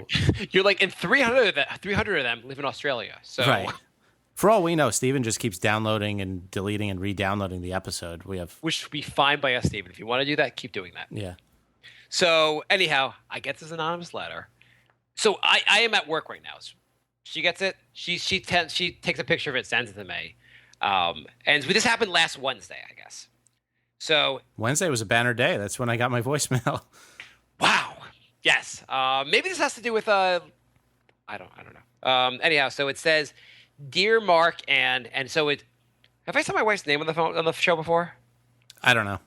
you're like, and 300 of them live in Australia. So right. For all we know, Steven just keeps downloading and deleting and re-downloading the episode. Which would be fine by us, Steven. If you want to do that, keep doing that. Yeah. So anyhow, I get this anonymous letter. So I am at work right now. She gets it. She takes a picture of it, sends it to me. And this happened last Wednesday, I guess. So Wednesday was a banner day. That's when I got my voicemail. Wow. Yes. Maybe this has to do with I don't know. Anyhow, so it says, "Dear Mark," and so it. Have I said my wife's name on the show before? I don't know.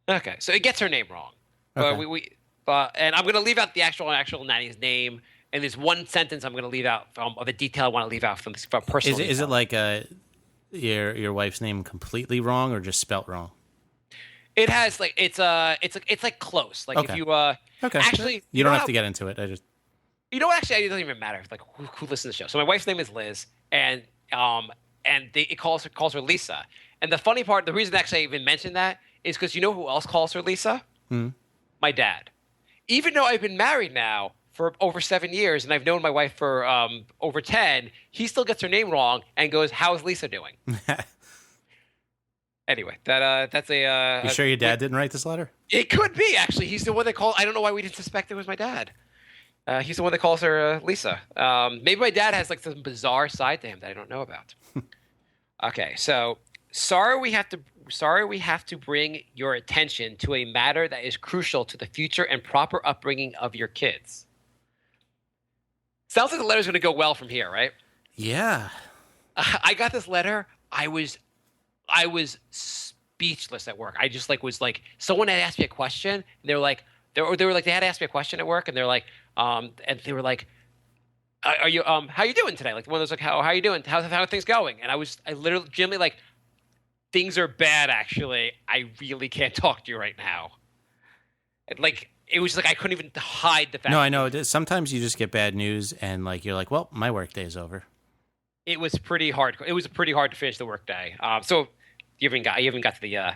Okay, so it gets her name wrong. Okay. And I'm going to leave out the actual nanny's name, and there's one sentence I'm going to leave out of a detail I want to leave out from personal. Is it like your wife's name completely wrong or just spelt wrong? It has like it's like close. Like okay. if you okay. Actually, you don't have to get into it. You know what? Actually, it doesn't even matter. Like who listens to the show. So my wife's name is Liz, and it calls her Lisa. And the funny part, the reason actually I even mentioned that is because you know who else calls her Lisa? My dad. Even though I've been married now for over 7 years and I've known my wife for over 10, he still gets her name wrong and goes, "How's Lisa doing?" Anyway, that's a. You sure your dad didn't write this letter? It could be, actually. He's the one that called. I don't know why we didn't suspect it was my dad. He's the one that calls her Lisa. Maybe my dad has like some bizarre side to him that I don't know about. Okay, so sorry we have to bring your attention to a matter that is crucial to the future and proper upbringing of your kids. Sounds like the letter's going to go well from here, right? Yeah. I got this letter. I was speechless at work. I just was like, someone had asked me a question, and they had asked me a question at work, and they're like, and they were like, "Are you how you doing today?" Like one of those like, "How are you doing? How are things going?" And I literally genuinely like, "Things are bad, actually. I really can't talk to you right now." And like it was like I couldn't even hide the fact. No, I know. Sometimes you just get bad news, and like you're like, well, my workday is over. It was pretty hard. It was pretty hard to finish the workday. So you haven't got to the.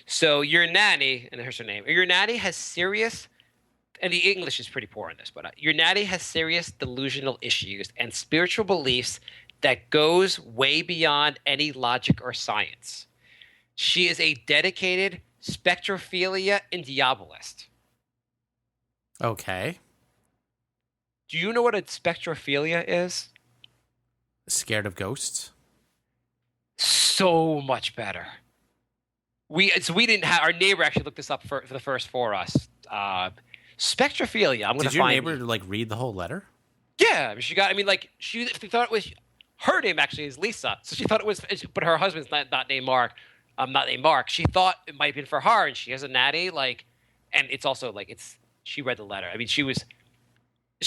So your nanny, and here's her name. Your nanny has serious, and the English is pretty poor on this, but your nanny has serious delusional issues and spiritual beliefs that goes way beyond any logic or science. She is a dedicated spectrophilia and diabolist. Okay. Do you know what a spectrophilia is? Scared of ghosts? So much better. We didn't have our neighbor actually looked this up for the first for us. Spectrophilia. Did your neighbor like read the whole letter? Yeah, she got. I mean, like she thought it was her name actually is Lisa, so she thought it was, but her husband's not named Mark. Not named Mark. She thought it might have been for her, and she has a natty like, and it's also like it's. She read the letter. I mean, she was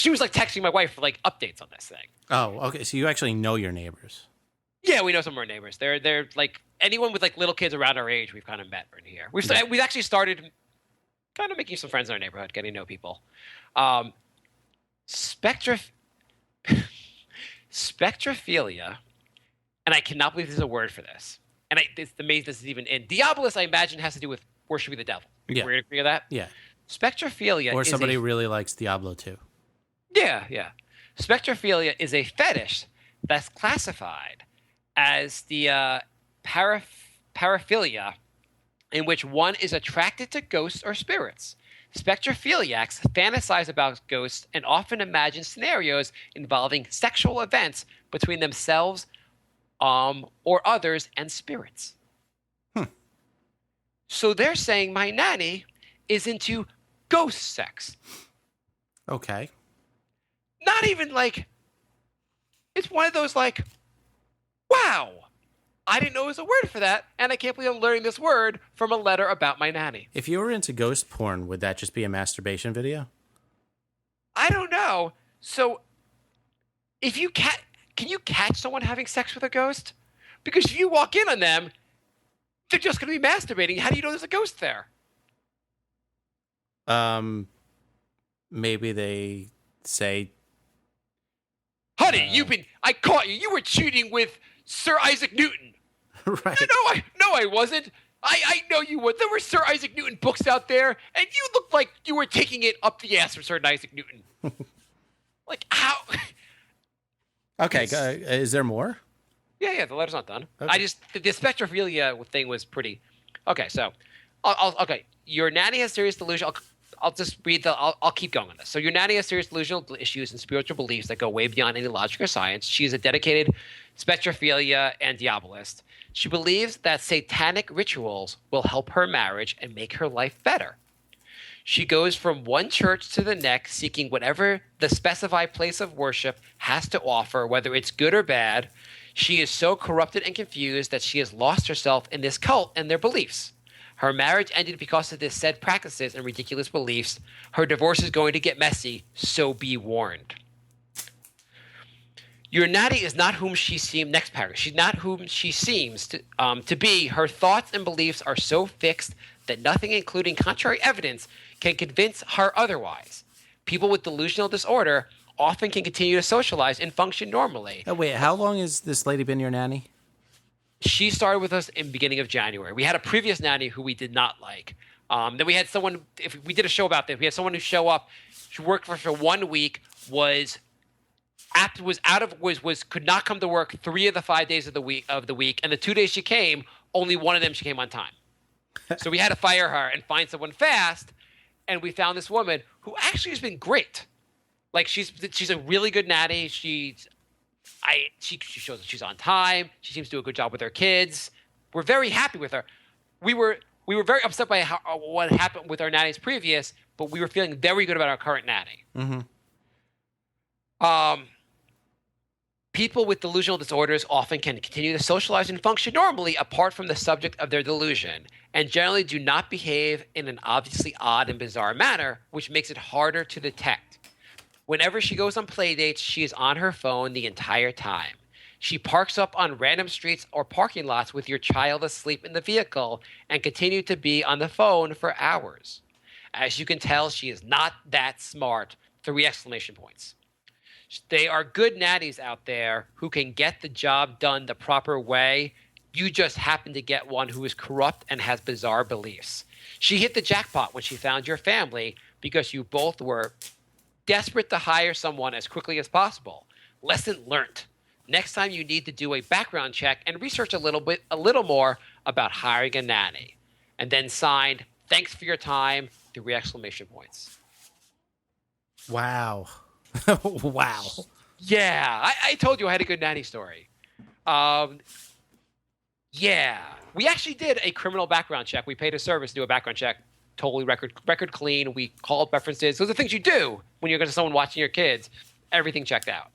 like texting my wife for like updates on this thing. Oh, okay. So you actually know your neighbors. Yeah, we know some of our neighbors. They're like anyone with like little kids around our age. We've kind of met in here. We've actually started kind of making some friends in our neighborhood, getting to know people. Spectrophilia, and I cannot believe there's a word for this. And it's amazing this is even in Diabolus. I imagine has to do with worshiping the devil. Yeah, we're gonna agree with that. Yeah. Spectrophilia, or somebody who really likes Diablo 2. Yeah. Spectrophilia is a fetish that's classified as the paraphilia, in which one is attracted to ghosts or spirits. Spectrophiliacs fantasize about ghosts and often imagine scenarios involving sexual events between themselves or others and spirits. So they're saying my nanny is into ghost sex. Okay. Not even like, it's one of those like, wow, I didn't know there was a word for that, and I can't believe I'm learning this word from a letter about my nanny. If you were into ghost porn, would that just be a masturbation video? I don't know. So, if you can you catch someone having sex with a ghost? Because if you walk in on them, they're just going to be masturbating. How do you know there's a ghost there? Maybe they say, honey, I caught you. You were cheating with Sir Isaac Newton. right. No, I wasn't. I know you would. There were Sir Isaac Newton books out there, and you looked like you were taking it up the ass for Sir Isaac Newton. Like, how? Okay, is there more? Yeah, the letter's not done. Okay. The spectrophilia thing was pretty. Okay, so, okay, your nanny has serious delusion. I'll just read I'll keep going on this. So your nanny has serious delusional issues and spiritual beliefs that go way beyond any logic or science. She is a dedicated spectrophilia and diabolist. She believes that satanic rituals will help her marriage and make her life better. She goes from one church to the next, seeking whatever the specified place of worship has to offer, whether it's good or bad. She is so corrupted and confused that she has lost herself in this cult and their beliefs. Her marriage ended because of this said practices and ridiculous beliefs. Her divorce is going to get messy, so be warned. Your natty is not whom she seems. Next paragraph. She's not whom she seems to be. Her thoughts and beliefs are so fixed that nothing, including contrary evidence, can convince her otherwise. People with delusional disorder often can continue to socialize and function normally. Oh, wait, how long has this lady been your nanny? She started with us in the beginning of January. We had a previous nanny who we did not like. Then we had someone. If we did a show about this, we had someone who show up. She worked for 1 week. Could not come to work 3 of the 5 days of the week, and the 2 days she came, only one of them she came on time. So we had to fire her and find someone fast. And we found this woman who actually has been great. Like she's a really good nanny. She shows that she's on time. She seems to do a good job with her kids. We're very happy with her. We were very upset by what happened with our nannies previous, but we were feeling very good about our current nanny. Mm-hmm. People with delusional disorders often can continue to socialize and function normally apart from the subject of their delusion, and generally do not behave in an obviously odd and bizarre manner, which makes it harder to detect. Whenever she goes on play dates, she is on her phone the entire time. She parks up on random streets or parking lots with your child asleep in the vehicle and continue to be on the phone for hours. As you can tell, she is not that smart. 3 exclamation points. They are good nannies out there who can get the job done the proper way. You just happen to get one who is corrupt and has bizarre beliefs. She hit the jackpot when she found your family because you both were desperate to hire someone as quickly as possible. Lesson learned. Next time you need to do a background check and research a little more about hiring a nanny. And then signed, thanks for your time, 3 exclamation points. Wow. Wow. Yeah, I told you I had a good nanny story. Yeah, we actually did a criminal background check. We paid a service to do a background check, totally record clean. We called references. Those are things you do when you're going to someone watching your kids. Everything checked out.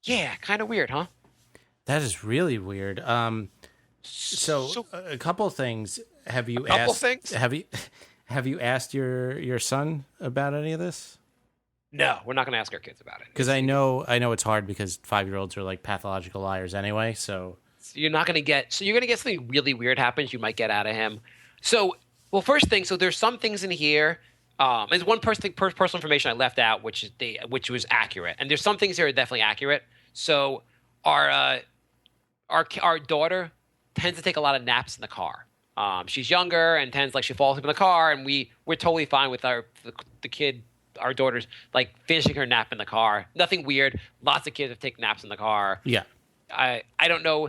Yeah, kind of weird, huh? That is really weird. So a couple of things. Have you Have you asked your son about any of this? No, we're not going to ask our kids about it. Because I know it's hard because 5-year-olds are like pathological liars anyway. So you're not going to get. So you're going to get something really weird happens. You might get out of him. So, well, first thing. So there's some things in here. There's one personal information I left out, which was accurate, and there's some things here that are definitely accurate. So our daughter tends to take a lot of naps in the car. She's younger and she falls asleep in the car, and we're totally fine with the kid, our daughter's like finishing her nap in the car. Nothing weird. Lots of kids have taken naps in the car. Yeah. I don't know.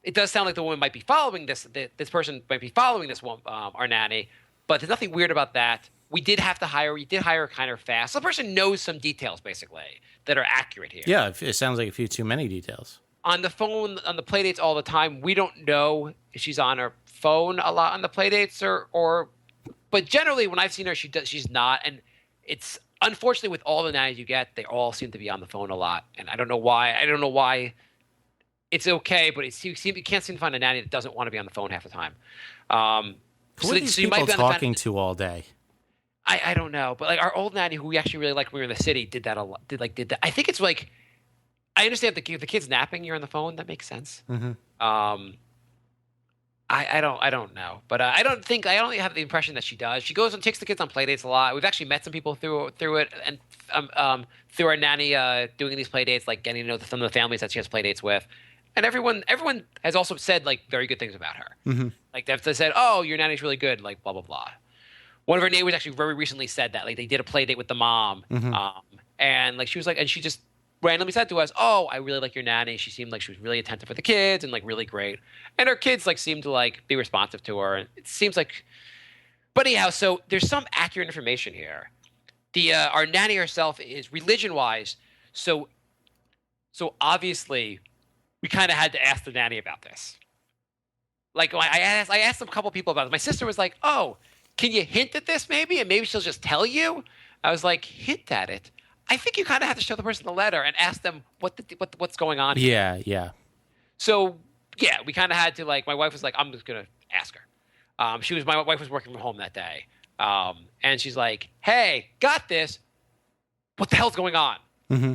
It does sound like the woman might be following this. This person might be following this one, our nanny, but there's nothing weird about that. We did hire her kind of fast. So the person knows some details basically that are accurate here. Yeah, it sounds like a few too many details. On the phone, on the playdates all the time, we don't know if she's on her phone a lot on the playdates but generally when I've seen her, she's not. And it's unfortunately with all the nannies you get, they all seem to be on the phone a lot. And I don't know why. It's okay, but you can't seem to find a nanny that doesn't want to be on the phone half the time. Who are these people talking to all day? I don't know, but like our old nanny, who we actually really liked when we were in the city, did that a lot. Did that. I think it's like, I understand if the kid's napping, you're on the phone. That makes sense. Mm-hmm. I don't know, but I don't have the impression that she does. She goes and takes the kids on play dates a lot. We've actually met some people through it, and through our nanny doing these play dates, like getting to know some of the families that she has play dates with. And everyone has also said like very good things about her. Mm-hmm. Like they said, "Oh, your nanny's really good," like blah blah blah. One of our neighbors actually very recently said that, like they did a play date with the mom, mm-hmm. And like she was like, and she just randomly said to us, "Oh, I really like your nanny. She seemed like she was really attentive with the kids and like really great." And her kids like seemed to like be responsive to her. And it seems like, but anyhow, so there's some accurate information here. Our nanny herself is religion-wise, so obviously we kind of had to ask the nanny about this. Like I asked a couple people about it. My sister was like, "Oh, can you hint at this maybe? And maybe she'll just tell you." I was like, "Hint at it? I think you kind of have to show the person the letter and ask them what's going on here." Yeah. So yeah, we kind of had to like. My wife was like, "I'm just gonna ask her." My wife was working from home that day, and she's like, "Hey, got this? What the hell's going on?" Mm-hmm.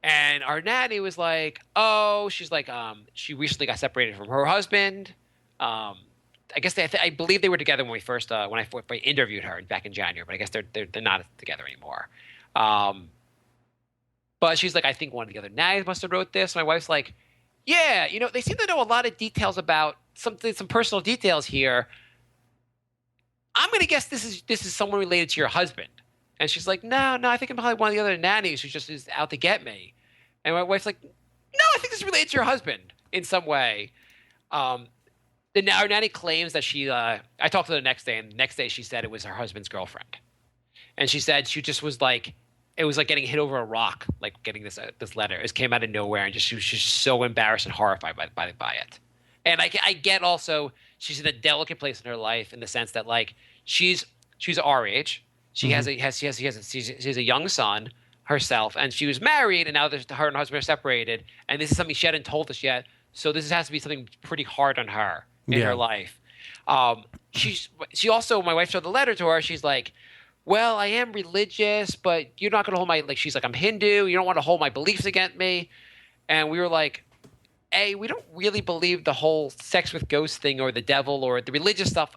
And our nanny was like, "Oh," she's like, she recently got separated from her husband. I guess I believe they were together when when I interviewed her back in January, but I guess they're not together anymore. But she's like, "I think one of the other nannies must have wrote this." My wife's like, "Yeah, they seem to know a lot of details about some personal details here. I'm gonna guess this is someone related to your husband." And she's like, No, I think I'm probably one of the other nannies who just is out to get me. And my wife's like, "No, I think this is related to your husband in some way." Our nanny claims that I talked to her the next day, and the next day she said it was her husband's girlfriend. And she said she just was like, it was like getting hit over a rock, like getting this letter. It came out of nowhere, and she was just so embarrassed and horrified by it. And I get also she's in a delicate place in her life in the sense that like she's our age. She Mm-hmm. has a young son herself, and she was married, and now her and her husband are separated. And this is something she hadn't told us yet, so this has to be something pretty hard on her in her life. She also, my wife showed the letter to her. She's like, "Well, I am religious, but you're not going to hold my she's like, "I'm Hindu. You don't want to hold my beliefs against me." And we were like, "Hey, we don't really believe the whole sex with ghosts thing or the devil or the religious stuff.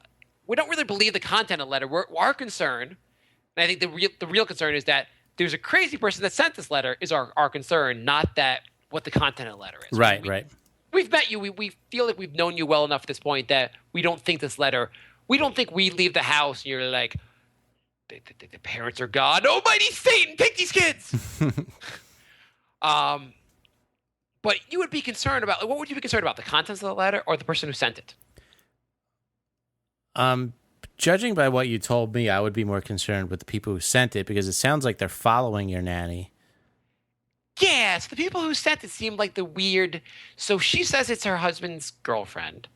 we don't really believe the content of the letter. Our concern, and I think the real concern is that there's a crazy person that sent this letter is our concern, not that what the content of the letter is. Right, right. We've met you. We feel like we've known you well enough at this point that we don't think this letter. We don't think we leave the house and you're like, the parents are God. Almighty Satan, take these kids. But you would be concerned about, what would you be concerned about, the contents of the letter or the person who sent it? Judging by what you told me, I would be more concerned with the people who sent it because it sounds like they're following your nanny. Yes, the people who sent it seemed like the weird. So she says it's her husband's girlfriend.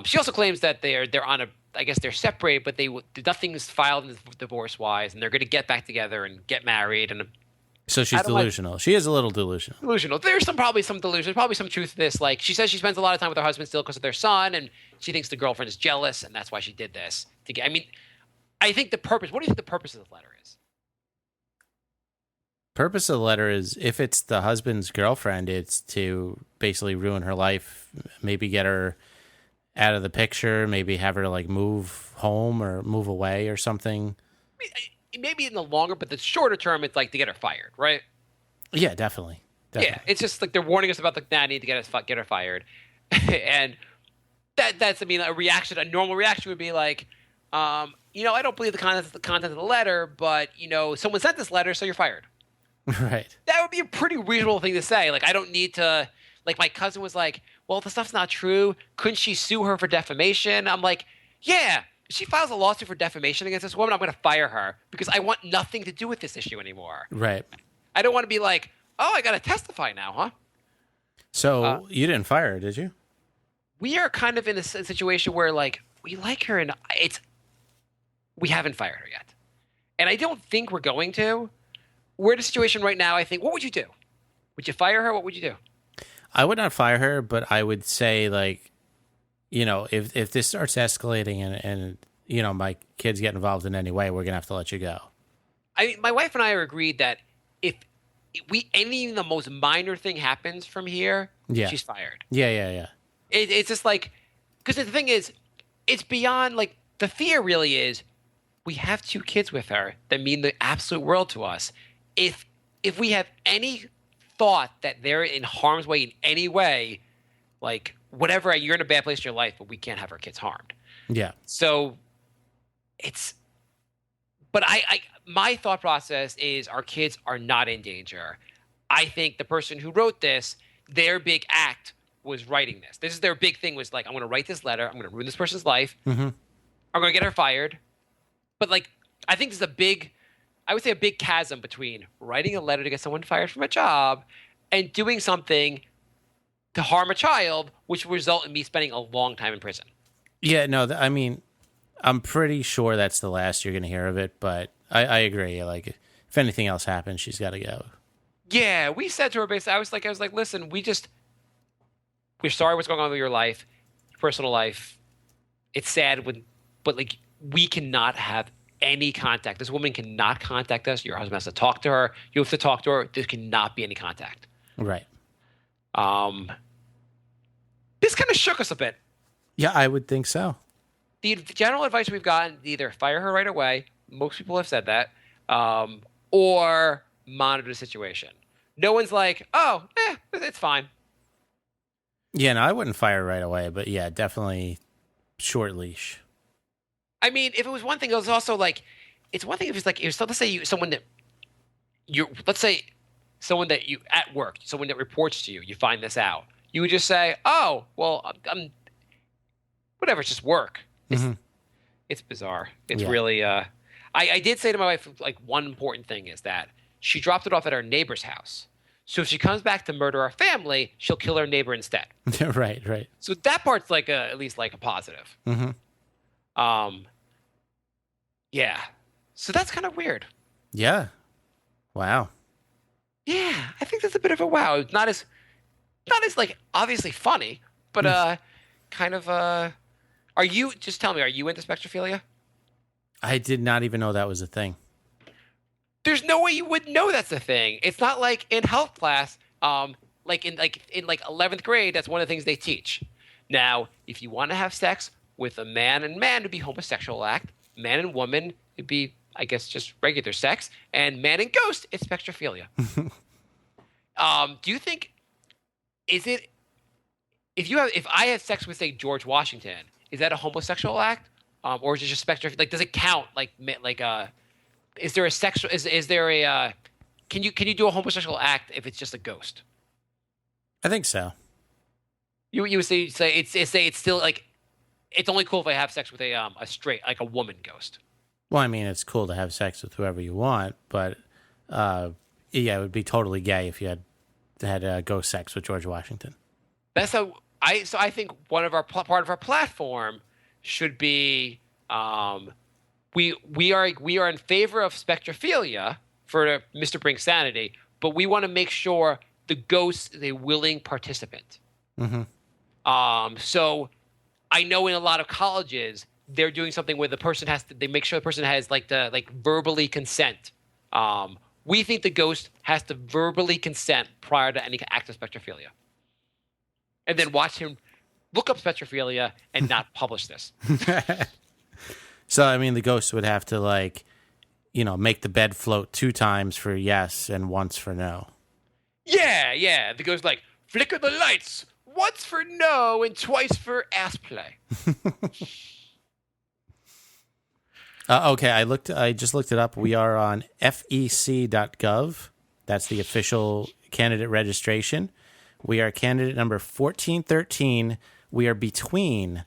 She also claims that they're on a. I guess they're separated, but nothing's filed divorce-wise, and they're going to get back together and get married. And so she's delusional. She is a little delusional. Delusional. There's probably some delusion. Probably some truth to this. Like she says, she spends a lot of time with her husband still because of their son, and she thinks the girlfriend is jealous, and that's why she did this. I think the purpose. What do you think the purpose of the letter is? Purpose of the letter is if it's the husband's girlfriend, it's to basically ruin her life, maybe get her out of the picture, maybe have her like move home or move away or something. Maybe in the longer, but the shorter term, it's like to get her fired, right? Yeah, definitely. Yeah, it's just like they're warning us about the nanny to get her fired, and that's a reaction. A normal reaction would be like, I don't believe the content of the letter, but someone sent this letter, so you're fired. Right. That would be a pretty reasonable thing to say. Like, I don't need to. Like, my cousin was like, well, if the stuff's not true, couldn't she sue her for defamation? I'm like, yeah, if she files a lawsuit for defamation against this woman, I'm going to fire her because I want nothing to do with this issue anymore. Right. I don't want to be like, oh, I got to testify now, huh? So you didn't fire her, did you? We are kind of in a situation where, like, we like her and we haven't fired her yet. And I don't think we're going to. We're in a situation right now, I think, what would you do? Would you fire her? What would you do? I would not fire her, but I would say, like, if this starts escalating and my kids get involved in any way, we're going to have to let you go. My wife and I are agreed that if anything, the most minor thing happens from here, she's fired. Yeah. It's just like, because the thing is, it's beyond, like, the fear really is, we have 2 kids with her that mean the absolute world to us. If we have any thought that they're in harm's way in any way, like, whatever, you're in a bad place in your life, but we can't have our kids harmed. Yeah. So but my thought process is our kids are not in danger. I think the person who wrote this, their big act was writing this. This is their big thing, was like, I'm going to write this letter. I'm going to ruin this person's life. Mm-hmm. I'm going to get her fired. But, like, I think there's a big chasm between writing a letter to get someone fired from a job and doing something to harm a child, which will result in me spending a long time in prison. Yeah, no, I'm pretty sure that's the last you're going to hear of it, but I agree. Like, if anything else happens, she's got to go. Yeah, we said to her, basically, I was like, listen, we're sorry what's going on with your life, your personal life. It's sad, but, like, we cannot have any contact. This woman cannot contact us. Your husband has to talk to her. You have to talk to her. There cannot be any contact. Right. This kind of shook us a bit. Yeah, I would think so. The general advice we've gotten, either fire her right away. Most people have said that. Or monitor the situation. No one's like, oh, it's fine. Yeah, no, I wouldn't fire right away, but yeah, definitely short leash. I mean, if it was one thing, it was also like, it's one thing if it's like, let's say someone that you at work, someone that reports to you, you find this out. You would just say, oh, well, I'm whatever, it's just work. It's bizarre. It's really, I did say to my wife, like, one important thing is that she dropped it off at our neighbor's house. So if she comes back to murder our family, she'll kill her neighbor instead. Right. So that part's like at least like a positive. Mm-hmm. Yeah. So that's kind of weird. Yeah. Wow. Yeah, I think that's a bit of a wow. Not as like obviously funny, but kind of are you, just tell me, are you into spectrophilia? I did not even know that was a thing. There's no way you would know that's a thing. It's not like in health class, like in 11th grade, that's one of the things they teach. Now, if you want to have sex, with a man and man would be homosexual act. Man and woman would be, I guess, just regular sex. And man and ghost is spectrophilia. Do you think, if I had sex with, say, George Washington, is that a homosexual act? Or is it just spectrophilia? Like, does it count? Is there a sexual, can you do a homosexual act if it's just a ghost? I think so. You would say it's still like, it's only cool if I have sex with a straight, like a woman ghost. Well, I mean, it's cool to have sex with whoever you want, but yeah, it would be totally gay if you had ghost sex with George Washington. That's how I think part of our platform should be we are in favor of spectrophilia for Mr. Brink Sanity, but we want to make sure the ghost is a willing participant. Mm-hmm. So I know in a lot of colleges they're doing something where the person they make sure the person has verbally consent. We think the ghost has to verbally consent prior to any act of spectrophilia. And then watch him look up spectrophilia and not publish this. So, I mean, the ghost would have to, make the bed float 2 times for yes and once for no. Yeah. The ghost flicker the lights, once for no and twice for ass play. Okay, I just looked it up. We are on fec.gov. That's the official candidate registration. We are candidate number 1413. We are between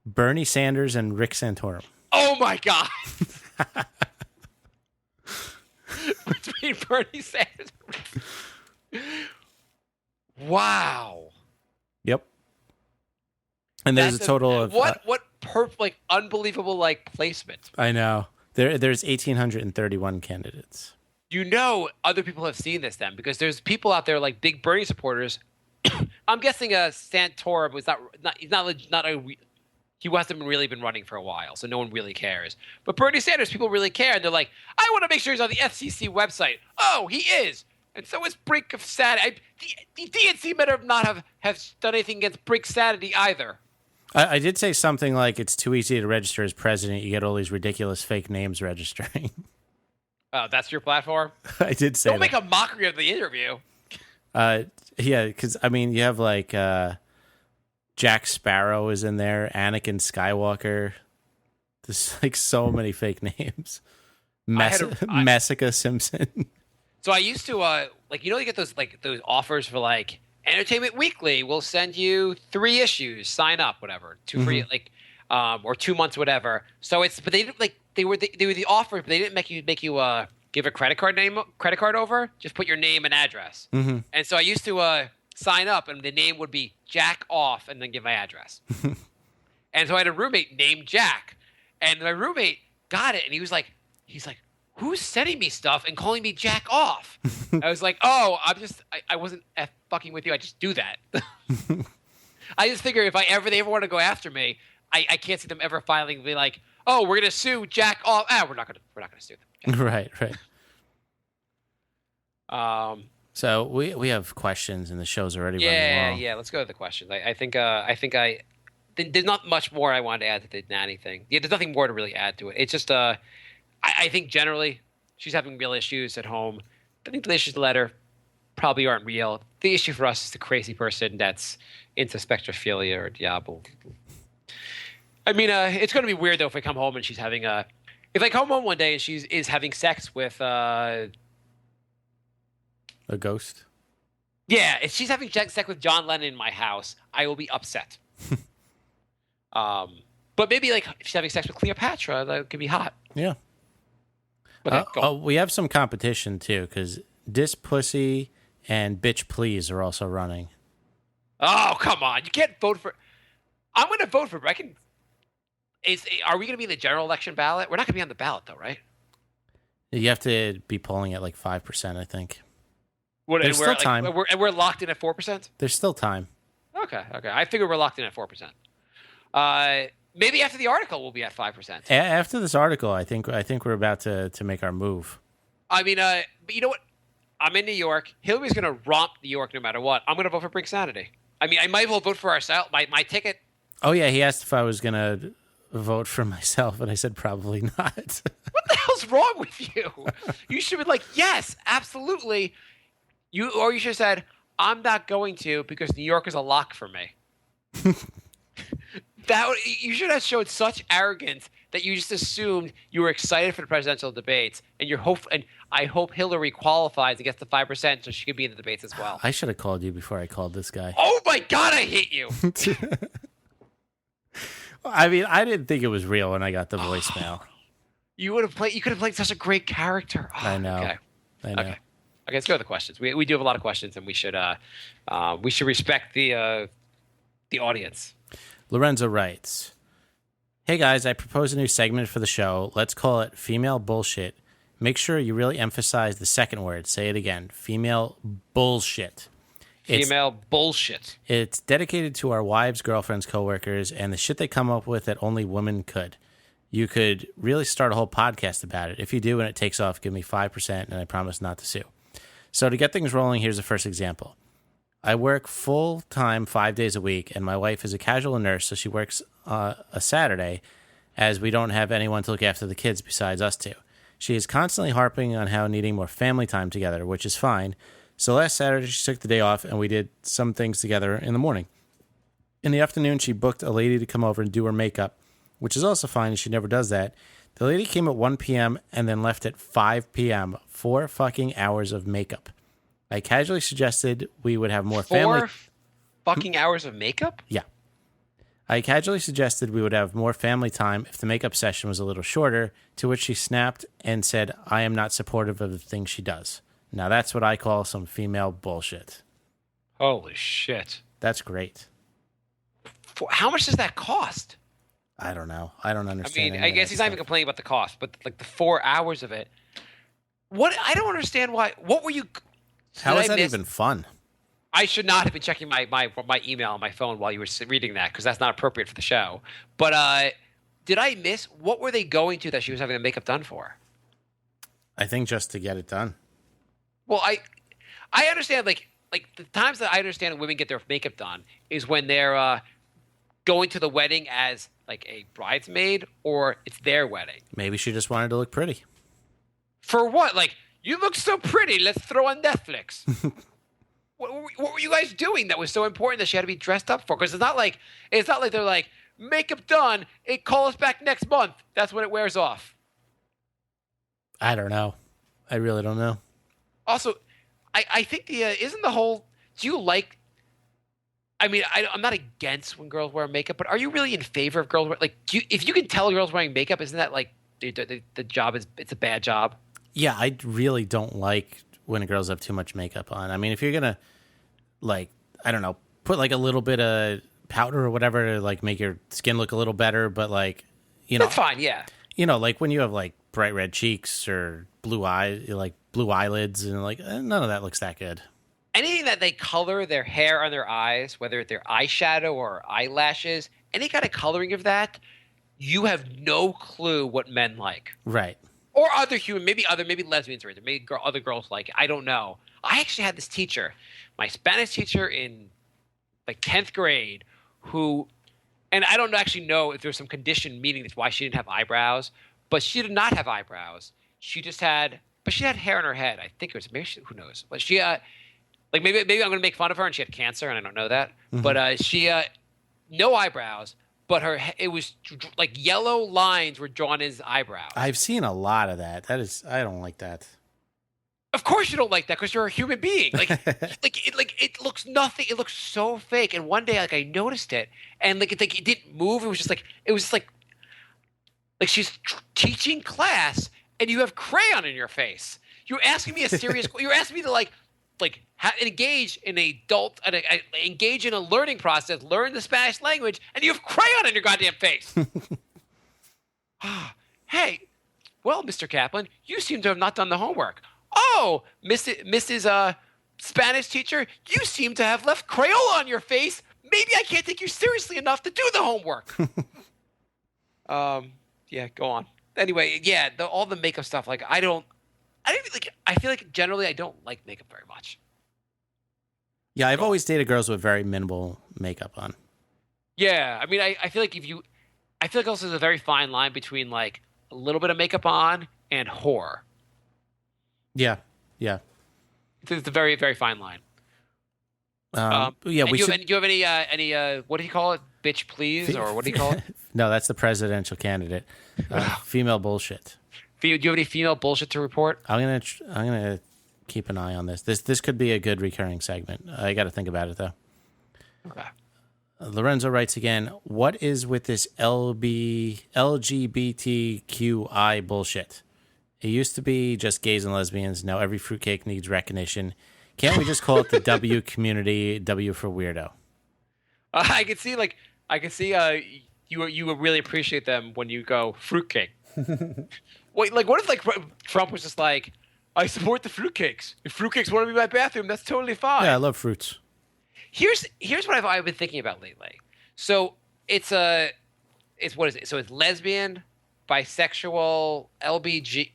Bernie Sanders and Rick Santorum. Oh my God! Between Bernie Sanders and Rick. Wow. Yep. And there's a total of unbelievable placement. I know. There's 1,831 candidates. Other people have seen this then, because there's people out there like big Bernie supporters. I'm guessing Santorum was he hasn't really been running for a while, so no one really cares. But Bernie Sanders, people really care, and they're like, I want to make sure he's on the FCC website. Oh, he is, and so is Brink of Sanity. The DNC may not have done anything against Brink Sanity either. I did say something like it's too easy to register as president. You get all these ridiculous fake names registering. Oh, that's your platform? I did say Don't make a mockery of the interview. Yeah, because, you have, Jack Sparrow is in there, Anakin Skywalker. There's, so many fake names. Messica Simpson. So I used to, you get those offers for, Entertainment Weekly will send you 3 issues, sign up, whatever, 2 free, or 2 months, whatever. So but they didn't, they were the offers, but they didn't make you give a credit card over. Just put your name and address. Mm-hmm. And so I used to sign up, and the name would be Jack Off, and then give my address. And so I had a roommate named Jack, and my roommate got it, and he's like, who's sending me stuff and calling me Jack Off? I was like, oh, I wasn't fucking with you. I just do that. I just figure if they ever want to go after me, I can't see them ever filing and be like, oh, we're gonna sue Jack Off. We're not gonna sue them. Right. So we have questions, and the show's already running long. Yeah. Let's go to the questions. I think there's not much more I wanted to add to the nanny thing. Yeah, there's nothing more to really add to it. It's just I think generally she's having real issues at home. I think the issues let her probably aren't real. The issue for us is the crazy person that's into spectrophilia or Diablo. I mean, it's going to be weird though if I come home and she's having if I come home one day and she is having sex with a ghost. Yeah, if she's having sex with John Lennon in my house, I will be upset. But maybe if she's having sex with Cleopatra, that could be hot. Yeah. We have some competition too, because Dis Pussy and Bitch Please are also running. Oh, come on. You can't vote for... I'm going to vote for... Are we going to be in the general election ballot? We're not going to be on the ballot, though, right? You have to be polling at 5%, I think. There's still time. We're locked in at 4%? There's still time. Okay. I figure we're locked in at 4%. Maybe after the article, we'll be at 5%. After this article, I think we're about to make our move. I mean, but you know what? I'm in New York. Hillary's going to romp New York no matter what. I'm going to vote for Brink Sanity. I mean, I might as well vote for ourselves. My ticket. Oh, yeah, he asked if I was going to vote for myself, and I said probably not. What the hell's wrong with you? You should be like, yes, absolutely. Or you should have said, I'm not going to because New York is a lock for me. You should have showed such arrogance that you just assumed you were excited for the presidential debates, and I hope Hillary qualifies and gets the 5% so she could be in the debates as well. I should have called you before I called this guy. Oh my God, I hate you. I mean, I didn't think it was real when I got the voicemail. You could have played such a great character. Oh, I know. Okay. I know. Okay, let's go to the questions. We do have a lot of questions, and we should respect the audience. Lorenzo writes, "Hey guys, I propose a new segment for the show. Let's call it Female Bullshit. Make sure you really emphasize the second word. Say it again. Female Bullshit. Female bullshit. It's dedicated to our wives, girlfriends, coworkers, and the shit they come up with that only women could. You could really start a whole podcast about it. If you do and it takes off, give me 5% and I promise not to sue. So to get things rolling, here's the first example. I work full-time 5 days a week, and my wife is a casual nurse, so she works a Saturday, as we don't have anyone to look after the kids besides us two. She is constantly harping on how needing more family time together, which is fine. So last Saturday, she took the day off, and we did some things together in the morning. In the afternoon, she booked a lady to come over and do her makeup, which is also fine, and she never does that. The lady came at 1 p.m. and then left at 5 p.m. 4 fucking hours of makeup. I casually suggested we would have more family... 4 fucking hours of makeup? Yeah. I casually suggested we would have more family time if the makeup session was a little shorter, to which she snapped and said, I am not supportive of the things she does. Now that's what I call some female bullshit. Holy shit. That's great. How much does that cost? I don't know. I don't understand. I guess he's not even complaining about the cost, but like the 4 hours of it. What? I don't understand why. What were you... How is that even fun? I should not have been checking my email on my phone while you were reading that, because that's not appropriate for the show. But did I miss? What were they going to that she was having the makeup done for? I think just to get it done. Well, I understand, like the times that I understand women get their makeup done is when they're going to the wedding as like a bridesmaid, or it's their wedding. Maybe she just wanted to look pretty. For what? Like, you look so pretty, let's throw on Netflix. What were you guys doing that was so important that she had to be dressed up for? Because it's not like they're like, makeup done, call us back next month. That's when it wears off. I don't know. I really don't know. Also, I think isn't the whole, do you like, I mean, I'm not against when girls wear makeup, but are you really in favor of girls like, if you can tell girls wearing makeup, isn't that like the job it's a bad job? Yeah, I really don't like when girls have too much makeup on. I mean, if you're going to, like, I don't know, put like a little bit of powder or whatever to like make your skin look a little better, but like, you know. That's fine, yeah. You know, like when you have like bright red cheeks or blue eyes, like blue eyelids, and like none of that looks that good. Anything that they color their hair on their eyes, whether they're eyeshadow or eyelashes, any kind of coloring of that, you have no clue what men like. Right. Or other human, maybe lesbians or maybe other girls like it. I don't know. I actually had this teacher, my Spanish teacher in like 10th grade, who, and I don't actually know if there's some condition meaning that's why she didn't have eyebrows, but she did not have eyebrows. She had hair on her head. I think it was, who knows? But she, like maybe I'm going to make fun of her and she had cancer and I don't know that. Mm-hmm. But she, no eyebrows. But it was like yellow lines were drawn in his eyebrows. I've seen a lot of that. I don't like that. Of course you don't like that because you're a human being. Like, it looks nothing. It looks so fake. And one day, like I noticed it, and like it didn't move. It was just like she's teaching class, and you have crayon in your face. You're asking me a serious. You're asking me to engage in engage in a learning process, learn the Spanish language, and you have crayon in your goddamn face. Hey, well, Mr. Kaplan, you seem to have not done the homework. Oh, Mrs. Spanish teacher, you seem to have left Crayola on your face. Maybe I can't take you seriously enough to do the homework. Yeah, go on. Anyway, yeah, all the makeup stuff. Like, I feel like generally I don't like makeup very much. Yeah, I've always dated girls with very minimal makeup on. Yeah, I mean, I feel like I feel like also there's a very fine line between like a little bit of makeup on and whore. Yeah, yeah. It's a very, very fine line. Yeah, and we should. do you have any what do you call it? Bitch, please, or what do you call it? No, that's the presidential candidate. Female bullshit. Do you have any female bullshit to report? I'm gonna keep an eye on this. This could be a good recurring segment. I got to think about it though. Okay. Lorenzo writes again. What is with this LGBTQI bullshit? It used to be just gays and lesbians. Now every fruitcake needs recognition. Can't we just call it the W community? W for weirdo. I can see you would really appreciate them when you go fruitcake. Wait, like what if like Trump was just like, I support the fruitcakes. If fruitcakes want to be my bathroom, that's totally fine. Yeah, I love fruits. Here's what I've been thinking about lately. So it's what is it? So it's lesbian, bisexual, LBG.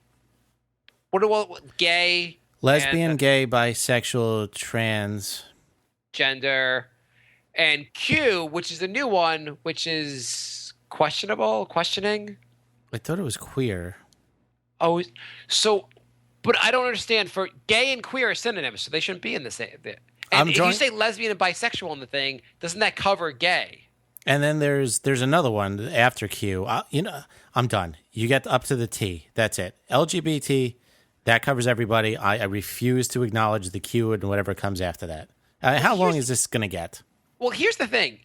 Gay. Lesbian, and, gay, bisexual, trans. Gender. And Q, which is a new one, which is questioning. I thought it was queer. Oh, so, but I don't understand. For gay and queer are synonyms, so they shouldn't be in the same. And if you say lesbian and bisexual in the thing, doesn't that cover gay? And then there's another one after Q. I'm done. You get up to the T. That's it. LGBT, that covers everybody. I refuse to acknowledge the Q and whatever comes after that. How long is this going to get? Well, here's the thing.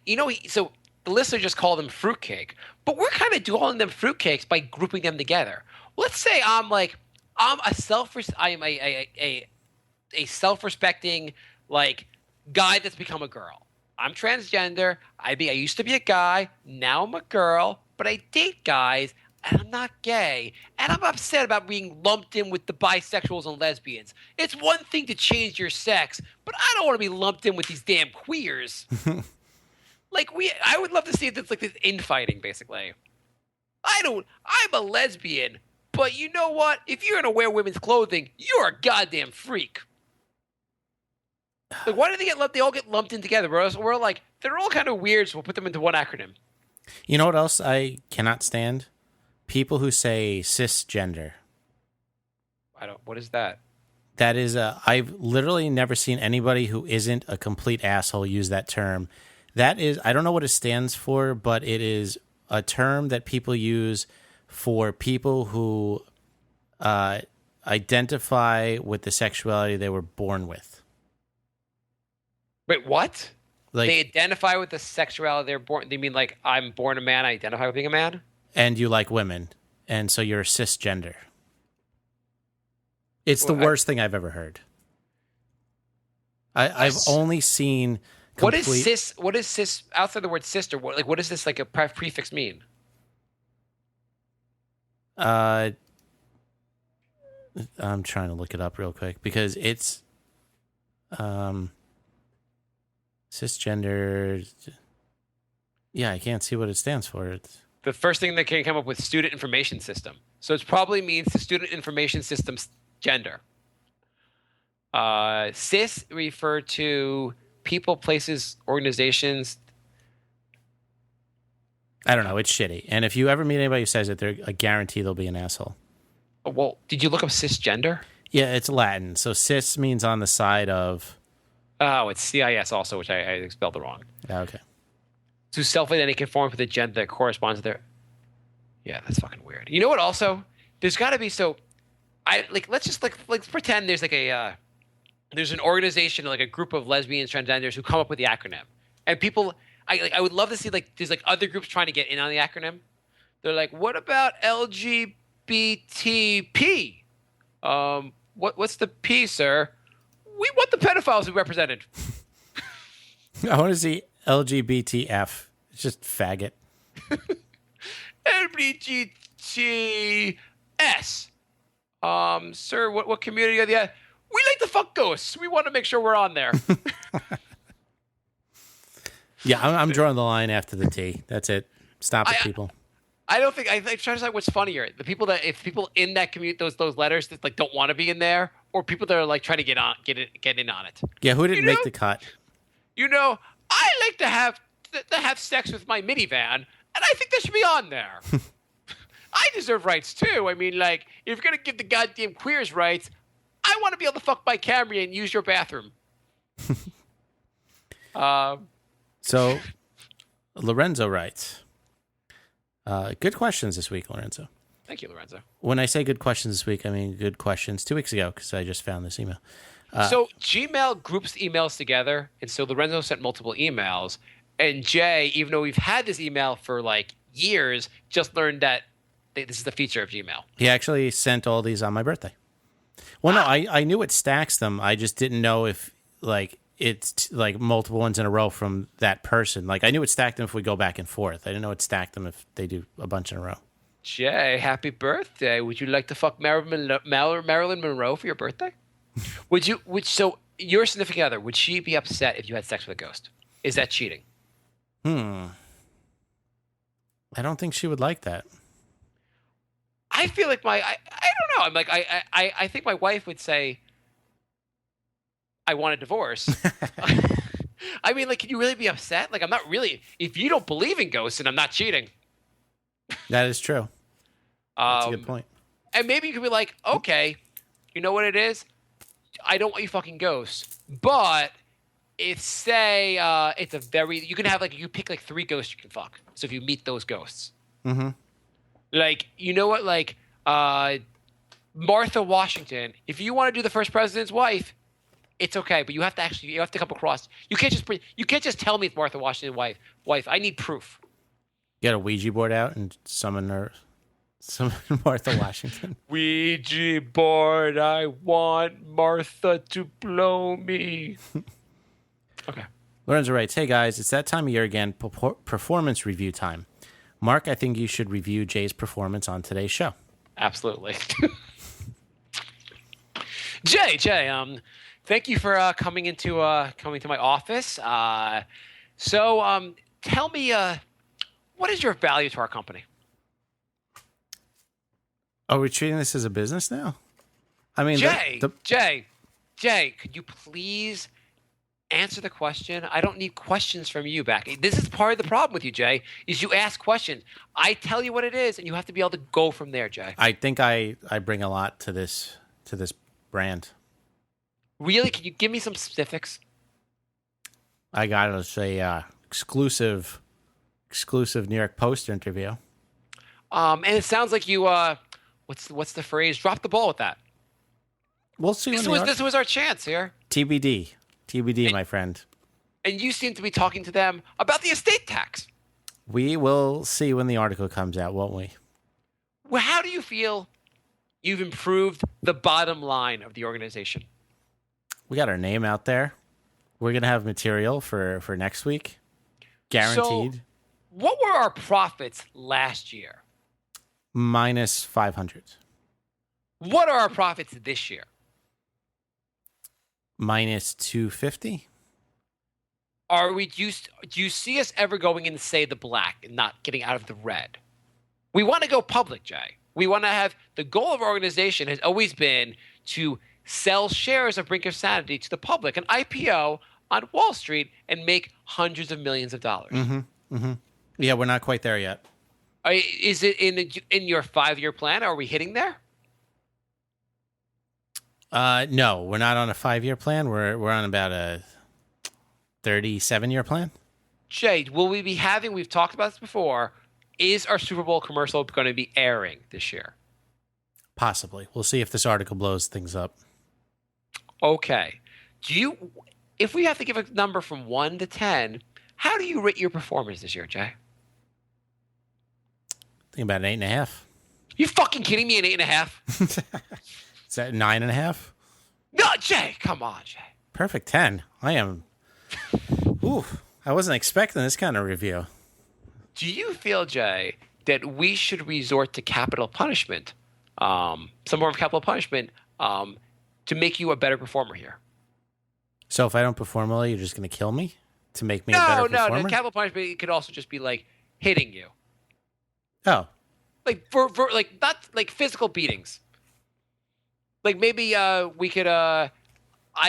So the listener just called them fruitcake, but we're kind of calling them fruitcakes by grouping them together. Let's say I'm a self-respecting like guy that's become a girl. I'm transgender. I used to be a guy. Now I'm a girl, but I date guys, and I'm not gay. And I'm upset about being lumped in with the bisexuals and lesbians. It's one thing to change your sex, but I don't want to be lumped in with these damn queers. I would love to see this this infighting, basically. I'm a lesbian, but you know what? If you're gonna wear women's clothing, you're a goddamn freak. Like, why do they they all get lumped in together? We're like, they're all kind of weird, so we'll put them into one acronym. You know what else I cannot stand? People who say cisgender. What is that? That is I've literally never seen anybody who isn't a complete asshole use that term. That is, I don't know what it stands for, but it is a term that people use for people who identify with the sexuality they were born with. Wait, what? They identify with the sexuality they're born. They mean like I'm born a man, I identify with being a man? And you like women, and so you're cisgender. It's the worst thing I've ever heard. I've only seen What is cis outside the word sister? What does this like a prefix mean? I'm trying to look it up real quick because it's cisgender. Yeah, I can't see what it stands for. It's the first thing that can come up with student information system. So it probably means the student information system's gender. Cis refer to people, places, organizations. I don't know. It's shitty. And if you ever meet anybody who says it, I guarantee they'll be an asshole. Well, did you look up cisgender? Yeah, it's Latin. So cis means on the side of. Oh, it's CIS also, which I spelled it wrong. Okay. To self-identity conform with the gender that corresponds to their. Yeah, that's fucking weird. You know what? Also, there's got to be let's pretend there's there's an organization, like a group of lesbians, transgenders who come up with the acronym, and people. I would love to see there's other groups trying to get in on the acronym. They're like, what about LGBTP? What's the P, sir? We want the pedophiles to be represented. I want to see LGBTF. It's just faggot. LGBTS. Sir, what community are the? We like the fuck ghosts. We want to make sure we're on there. Yeah, I'm drawing the line after the T. That's it. Stop it, people. I don't think I try to decide what's funnier. The people if people in that community, those letters that don't want to be in there, or people that are trying to get in on it. Yeah, who didn't make the cut? I like to have to have sex with my minivan, and I think that should be on there. I deserve rights too. I mean, like, if you're gonna give the goddamn queers rights, I want to be able to fuck my Camry and use your bathroom. So, Lorenzo writes, good questions this week, Lorenzo. Thank you, Lorenzo. When I say good questions this week, I mean good questions 2 weeks ago because I just found this email. So Gmail groups emails together, and so Lorenzo sent multiple emails, and Jay, even though we've had this email for like years, just learned that this is the feature of Gmail. He actually sent all these on my birthday. Well, no, I knew it stacks them. I just didn't know if like it's like multiple ones in a row from that person. Like I knew it stacked them if we go back and forth. I didn't know it stacked them if they do a bunch in a row. Jay, happy birthday! Would you like to fuck Marilyn Monroe for your birthday? So your significant other, would she be upset if you had sex with a ghost? Is that cheating? I don't think she would like that. I feel like I don't know. I'm like I think my wife would say I want a divorce. I mean, like, can you really be upset? Like, I'm not really. If you don't believe in ghosts, then I'm not cheating. That is true. That's a good point. And maybe you could be like, okay, you know what it is? I don't want you fucking ghosts, but if say it's a very you can have like you pick like 3 ghosts you can fuck. So if you meet those ghosts, like you know what, like Martha Washington. If you want to do the first president's wife, it's okay, but you have to come across. You can't just tell me it's Martha Washington's wife. I need proof. Get a Ouija board out and summon Martha Washington. Ouija board, I want Martha to blow me. Okay. Lorenzo writes, hey guys, it's that time of year again, performance review time. Mark, I think you should review Jay's performance on today's show. Absolutely. Jay, thank you for coming to my office. So tell me, what is your value to our company? Are we treating this as a business now? I mean, Jay, could you please answer the question? I don't need questions from you back. This is part of the problem with you, Jay, is you ask questions. I tell you what it is, and you have to be able to go from there, Jay. I think I bring a lot to this brand. Really? Can you give me some specifics? I gotta say, exclusive New York Post interview. And it sounds like you what's the phrase? Drop the ball with that. We'll see. This was our chance here. TBD, my friend. And you seem to be talking to them about the estate tax. We will see when the article comes out, won't we? Well, how do you feel you've improved the bottom line of the organization? We got our name out there. We're gonna have material for next week, guaranteed. So, what were our profits last year? Minus 500. What are our profits this year? Minus 250. Do you see us ever going in, say, the black and not getting out of the red? We want to go public, Jay. We want to have the goal of our organization has always been to sell shares of Brink of Sanity to the public, an IPO on Wall Street, and make hundreds of millions of dollars. Yeah, we're not quite there yet. Is it in your 5-year plan? Are we hitting there? No, we're not on a 5-year plan. We're on about a 37-year plan. Jay, will we be having? We've talked about this before. Is our Super Bowl commercial going to be airing this year? Possibly. We'll see if this article blows things up. Okay. If we have to give a number from 1 to 10, how do you rate your performance this year, Jay? I think about an 8.5. You fucking kidding me? An 8.5? Is that 9.5? No, Jay. Come on, Jay. Perfect 10. I am. Ooh, I wasn't expecting this kind of review. Do you feel, Jay, that we should resort to capital punishment, some form of capital punishment, to make you a better performer here? So if I don't perform well, you're just going to kill me to make me a better performer? No. Capital punishment could also just be like hitting you. Oh. Like for like not like physical beatings. Like maybe we could I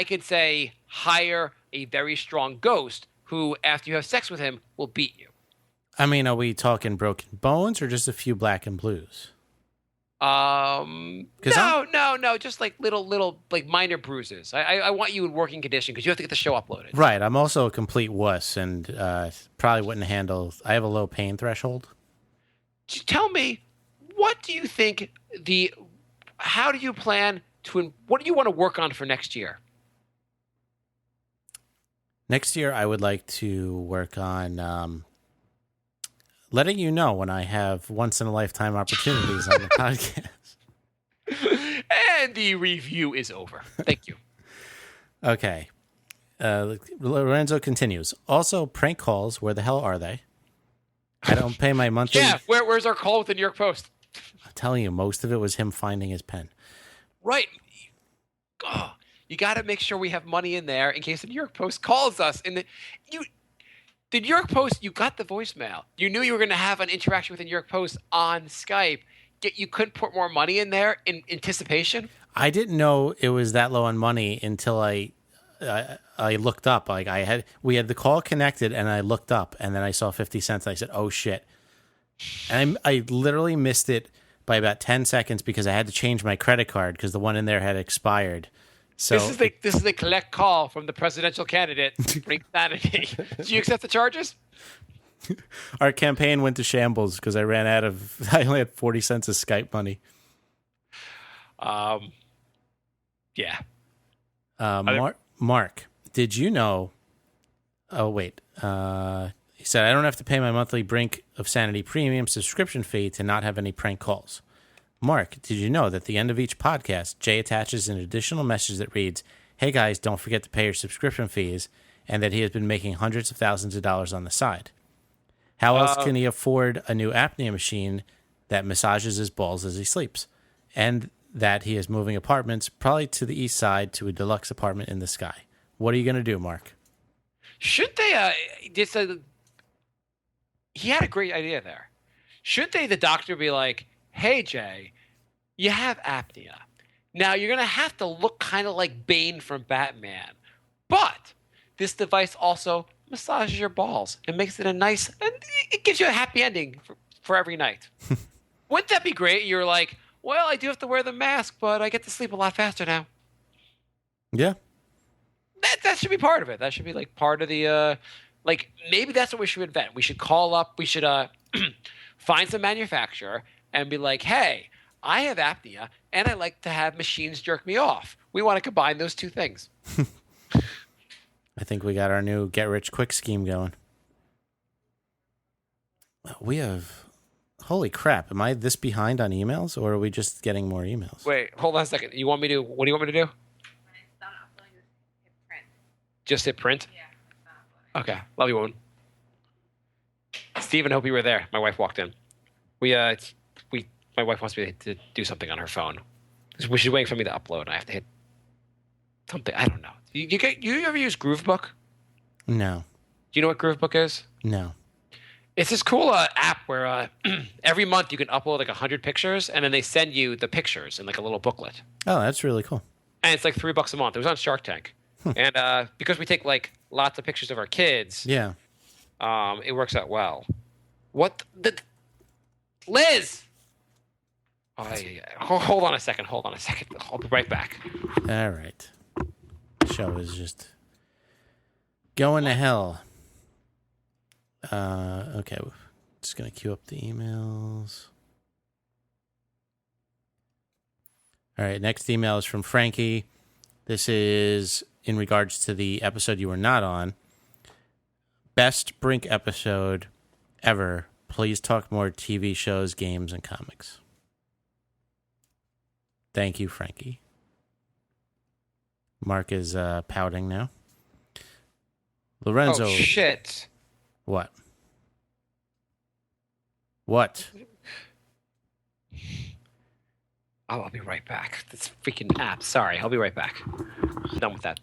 could say hire a very strong ghost who, after you have sex with him, will beat you. I mean, are we talking broken bones or just a few black and blues? No, just like little like minor bruises. I want you in working condition because you have to get the show uploaded. Right. I'm also a complete wuss and probably wouldn't handle. I have a low pain threshold. Tell me, what do you think how do you plan to, what do you want to work on for next year? Next year, I would like to work on letting you know when I have once-in-a-lifetime opportunities on the podcast. And the review is over. Thank you. Okay. Lorenzo continues. Also, prank calls, where the hell are they? I don't pay my monthly... Yeah, where's our call with the New York Post? I'm telling you, most of it was him finding his pen. Right. Oh, you got to make sure we have money in there in case the New York Post calls us. And the New York Post, you got the voicemail. You knew you were going to have an interaction with the New York Post on Skype. Yet you couldn't put more money in there in anticipation. I didn't know it was that low on money until I looked up. Like we had the call connected, and I looked up, and then I saw 50 cents. And I said, "Oh shit!" And I literally missed it by about 10 seconds because I had to change my credit card because the one in there had expired. So this is a collect call from the presidential candidate, Brink of Sanity. Do you accept the charges? Our campaign went to shambles because I only had 40 cents of Skype money. Yeah. Mark, did you know? Oh, wait. He said, I don't have to pay my monthly Brink of Sanity premium subscription fee to not have any prank calls. Mark, did you know that at the end of each podcast, Jay attaches an additional message that reads, hey guys, don't forget to pay your subscription fees, and that he has been making hundreds of thousands of dollars on the side? How else can he afford a new apnea machine that massages his balls as he sleeps? And that he is moving apartments, probably to the east side, to a deluxe apartment in the sky. What are you going to do, Mark? Should they, he had a great idea there. Should they, the doctor, be like, hey, Jay, you have apnea. Now, you're going to have to look kind of like Bane from Batman. But this device also massages your balls and makes it and it gives you a happy ending for every night. Wouldn't that be great? You're like, well, I do have to wear the mask, but I get to sleep a lot faster now. Yeah. That should be part of it. That should be like part of the, maybe that's what we should invent. We should call up, we should find some manufacturer and be like, hey, I have apnea and I like to have machines jerk me off. We want to combine those two things. I think we got our new get-rich-quick scheme going. We have... Holy crap. Am I this behind on emails, or are we just getting more emails? Wait, hold on a second. What do you want me to do? When it's done uploading, just hit print. Just hit print? Yeah, it's done uploading. Okay. Love you, woman. Steven, hope you were there. My wife walked in. My wife wants me to do something on her phone. She's waiting for me to upload, and I have to hit something. I don't know. You ever use Groovebook? No. Do you know what Groovebook is? No. It's this cool app where every month you can upload like 100 pictures, and then they send you the pictures in like a little booklet. Oh, that's really cool. And it's like $3 a month. It was on Shark Tank. And because we take like lots of pictures of our kids, Yeah. it works out well. Liz! Oh, yeah. Hold on a second. I'll be right back. All right. Show is just going to hell. Okay. Just going to queue up the emails. All right. Next email is from Frankie. This is in regards to the episode you were not on. Best Brink episode ever. Please talk more TV shows, games, and comics. Thank you, Frankie. Mark is pouting now. Lorenzo. Oh, shit. What? What? Oh, I'll be right back. This freaking app. Sorry, I'll be right back. I'm done with that.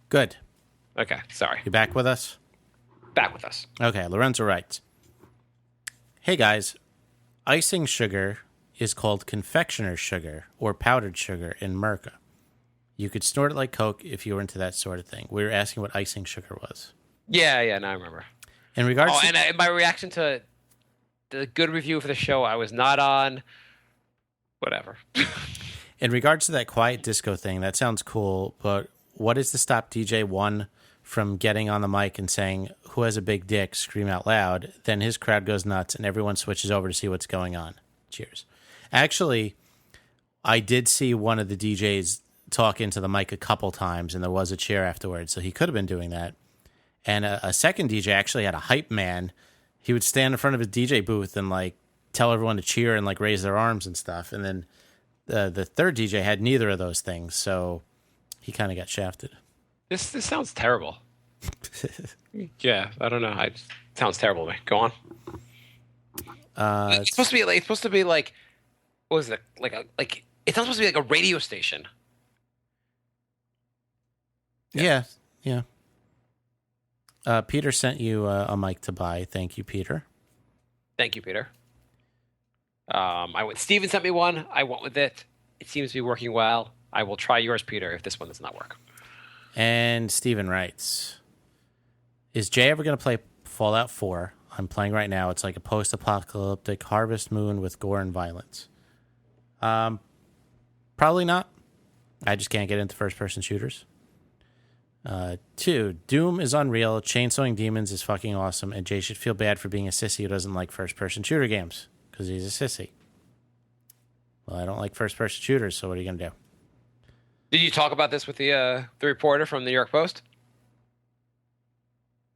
Good. Okay, sorry. You back with us? Back with us. Okay, Lorenzo writes. Hey guys, icing sugar is called confectioner's sugar or powdered sugar in America. You could snort it like Coke if you were into that sort of thing. We were asking what icing sugar was. Yeah, no, I remember. In regards Oh, to, and my reaction to the good review for the show, I was not on. Whatever. in regards to that quiet disco thing, that sounds cool, but what is to stop DJ1 from getting on the mic and saying, "Who has a big dick?" Scream out loud. Then his crowd goes nuts and everyone switches over to see what's going on. Cheers. Actually, I did see one of the DJs talk into the mic a couple times, and there was a cheer afterwards, so he could have been doing that. And a second DJ actually had a hype man. He would stand in front of his DJ booth and like tell everyone to cheer and like raise their arms and stuff. And then the third DJ had neither of those things, so he kind of got shafted. This sounds terrible. Yeah, I don't know. It sounds terrible to me. Go on. It's supposed to be like what was it like it's not supposed to be like a radio station. Yeah. Peter sent you a mic to buy. Thank you, Peter. Thank you, Peter. Steven sent me one. I went with it. It seems to be working well. I will try yours, Peter, if this one does not work. And Steven writes, is Jay ever going to play Fallout 4? I'm playing right now. It's like a post-apocalyptic Harvest Moon with gore and violence. Probably not. I just can't get into first-person shooters. 2, Doom is unreal. Chainsawing demons is fucking awesome, and Jay should feel bad for being a sissy who doesn't like first-person shooter games, because he's a sissy. Well, I don't like first-person shooters, so what are you going to do? Did you talk about this with the reporter from the New York Post?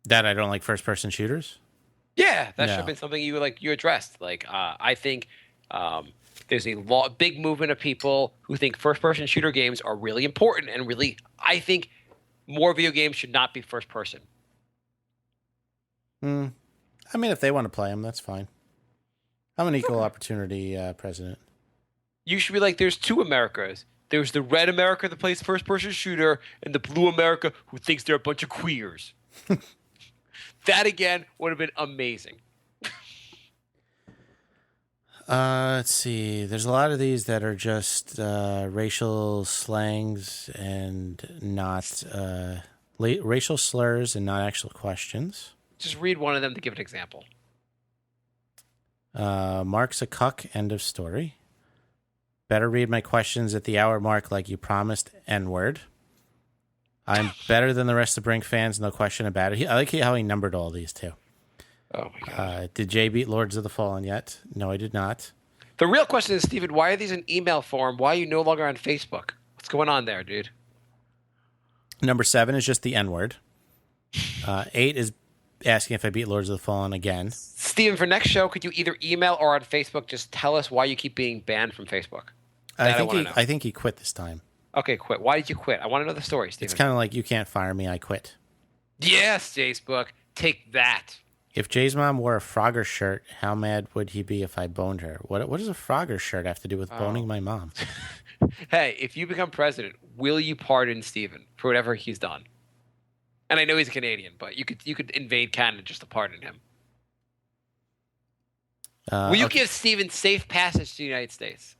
That I don't like first-person shooters? Yeah, that No. should have been something you addressed. I think there's a big movement of people who think first-person shooter games are really important, and really, I think more video games should not be first-person. I mean, if they want to play them, that's fine. I'm an equal opportunity president. You should be like, there's two Americas. There's the red America that plays first-person shooter, and the blue America who thinks they're a bunch of queers. That, again, would have been amazing. Let's see. There's a lot of these that are just racial slangs and not racial slurs and not actual questions. Just read one of them to give an example. Marc's a cuck. End of story. Better read my questions at the hour mark like you promised. N-word. I'm better than the rest of Brink fans. No question about it. I like how he numbered all these too. Oh, my God. Did Jay beat Lords of the Fallen yet? No, I did not. The real question is, Steven, why are these in email form? Why are you no longer on Facebook? What's going on there, dude? Number 7 is just the N-word. 8 is asking if I beat Lords of the Fallen again. Steven, for next show, could you either email or on Facebook just tell us why you keep being banned from Facebook? I think he quit this time. Okay, quit. Why did you quit? I want to know the story, Steven. It's kind of like, you can't fire me, I quit. Yes, Facebook. Take that. If Jay's mom wore a Frogger shirt, how mad would he be if I boned her? What does a Frogger shirt have to do with boning my mom? Hey, if you become president, will you pardon Steven for whatever he's done? And I know he's a Canadian, but you could invade Canada just to pardon him. Will you give Steven safe passage to the United States?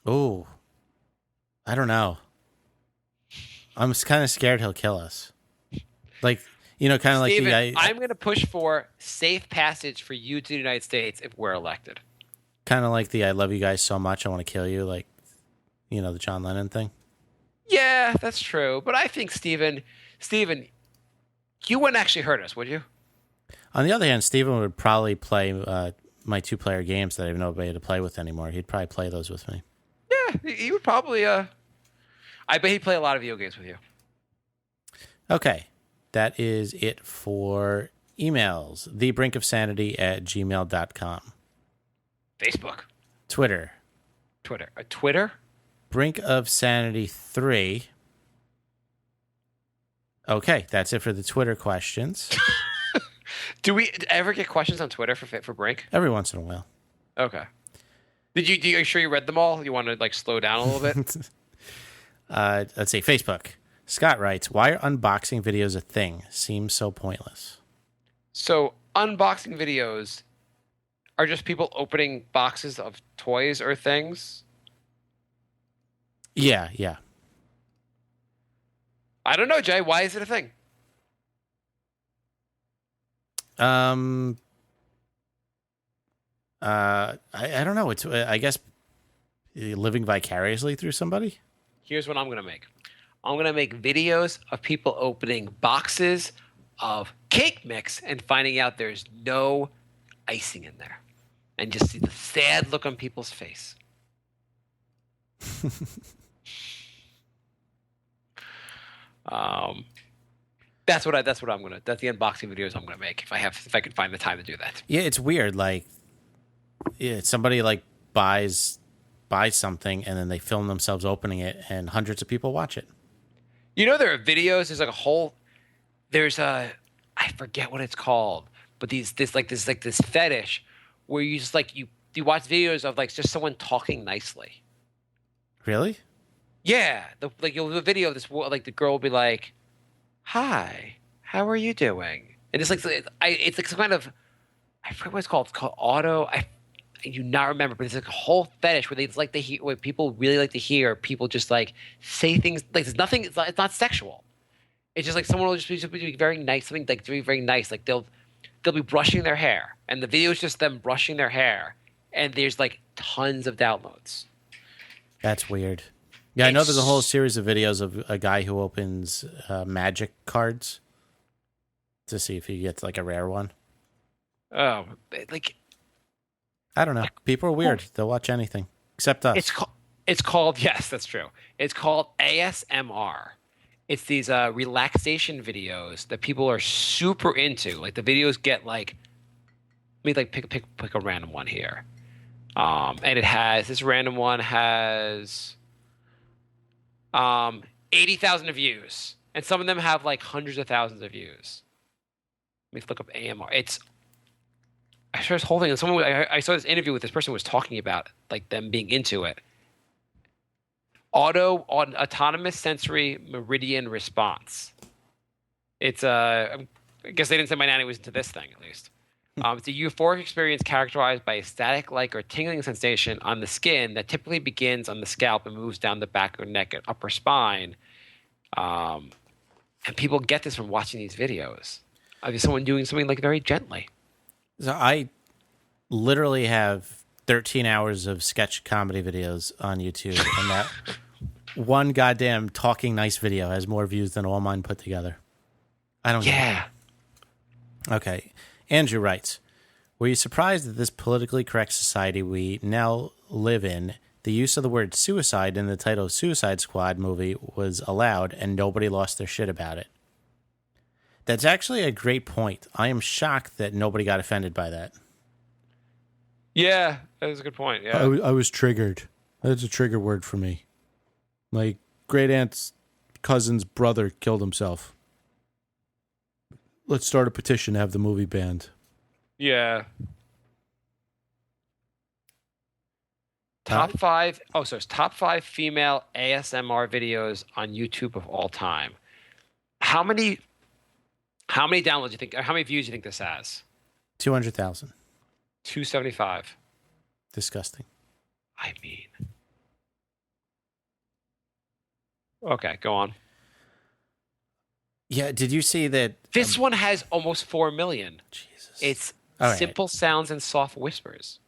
Oh, I don't know. I'm kind of scared he'll kill us. Like, kind of like the guy. I'm going to push for safe passage for you to the United States if we're elected. Kind of like the I love you guys so much, I want to kill you, like, the John Lennon thing. Yeah, that's true. But I think, Steven, you wouldn't actually hurt us, would you? On the other hand, Steven would probably play my 2-player games that I have nobody to play with anymore. He'd probably play those with me. Yeah, he would probably. I bet he'd play a lot of video games with you. Okay. That is it for emails. thebrinkofsanity@gmail.com. Facebook. Twitter. Twitter? Brink of Sanity 3. Okay, that's it for the Twitter questions. Do we ever get questions on Twitter for Brink? Every once in a while. Okay. Are you sure you read them all? You want to slow down a little bit? Let's see. Facebook. Scott writes, why are unboxing videos a thing? Seems so pointless. So unboxing videos are just people opening boxes of toys or things? Yeah. I don't know, Jay. Why is it a thing? I don't know. It's I guess living vicariously through somebody. Here's what I'm gonna make. I'm gonna make videos of people opening boxes of cake mix and finding out there's no icing in there, and just see the sad look on people's face. That's what I'm gonna. That's the unboxing videos I'm gonna make if I can find the time to do that. Yeah, it's weird. Like, somebody like buys something and then they film themselves opening it, and hundreds of people watch it. You know, there are videos. There's like a whole. There's a. I forget what it's called, but this fetish where you just like you watch videos of like just someone talking nicely. Really? Yeah, you'll do a video of this. Like the girl will be like, "Hi, how are you doing?" And it's like it's like some kind of. I forget what it's called. It's called auto. I do not remember, but it's like a whole fetish where where people really like to hear people just like say things like there's nothing. It's not sexual. It's just like someone will just be very nice, something like very very nice. Like they'll be brushing their hair, and the video is just them brushing their hair, and there's like tons of downloads. That's weird. Yeah, I know there's a whole series of videos of a guy who opens magic cards to see if he gets like a rare one. Oh, like I don't know. People are weird. They'll watch anything except us. It's called yes, that's true. It's called ASMR. It's these relaxation videos that people are super into. Like the videos get like, let me like pick a random one here. And it has this random one has 80,000 views, and some of them have like hundreds of thousands of views. Let me look up AMR. I saw this whole thing, and I saw this interview with this person who was talking about like them being into it. Autonomous sensory meridian response. It's I guess they didn't say my nanny was into this thing at least. It's a euphoric experience characterized by a static-like or tingling sensation on the skin that typically begins on the scalp and moves down the back or neck and upper spine. And people get this from watching these videos of someone doing something like very gently. So I literally have 13 hours of sketch comedy videos on YouTube, and that one goddamn talking nice video has more views than all mine put together. I don't Yeah. know. Okay. Andrew writes, were you surprised that this politically correct society we now live in, the use of the word suicide in the title Suicide Squad movie was allowed and nobody lost their shit about it? That's actually a great point. I am shocked that nobody got offended by that. Yeah, that was a good point. Yeah. I was triggered. That's a trigger word for me. My great aunt's cousin's brother killed himself. Let's start a petition to have the movie banned. Yeah. Top five female ASMR videos on YouTube of all time. How many downloads do you think, or how many views do you think this has? 200,000. 275. Disgusting. I mean. Okay, go on. Yeah, did you see that? This one has almost 4 million. Jesus. It's All simple sounds and soft whispers.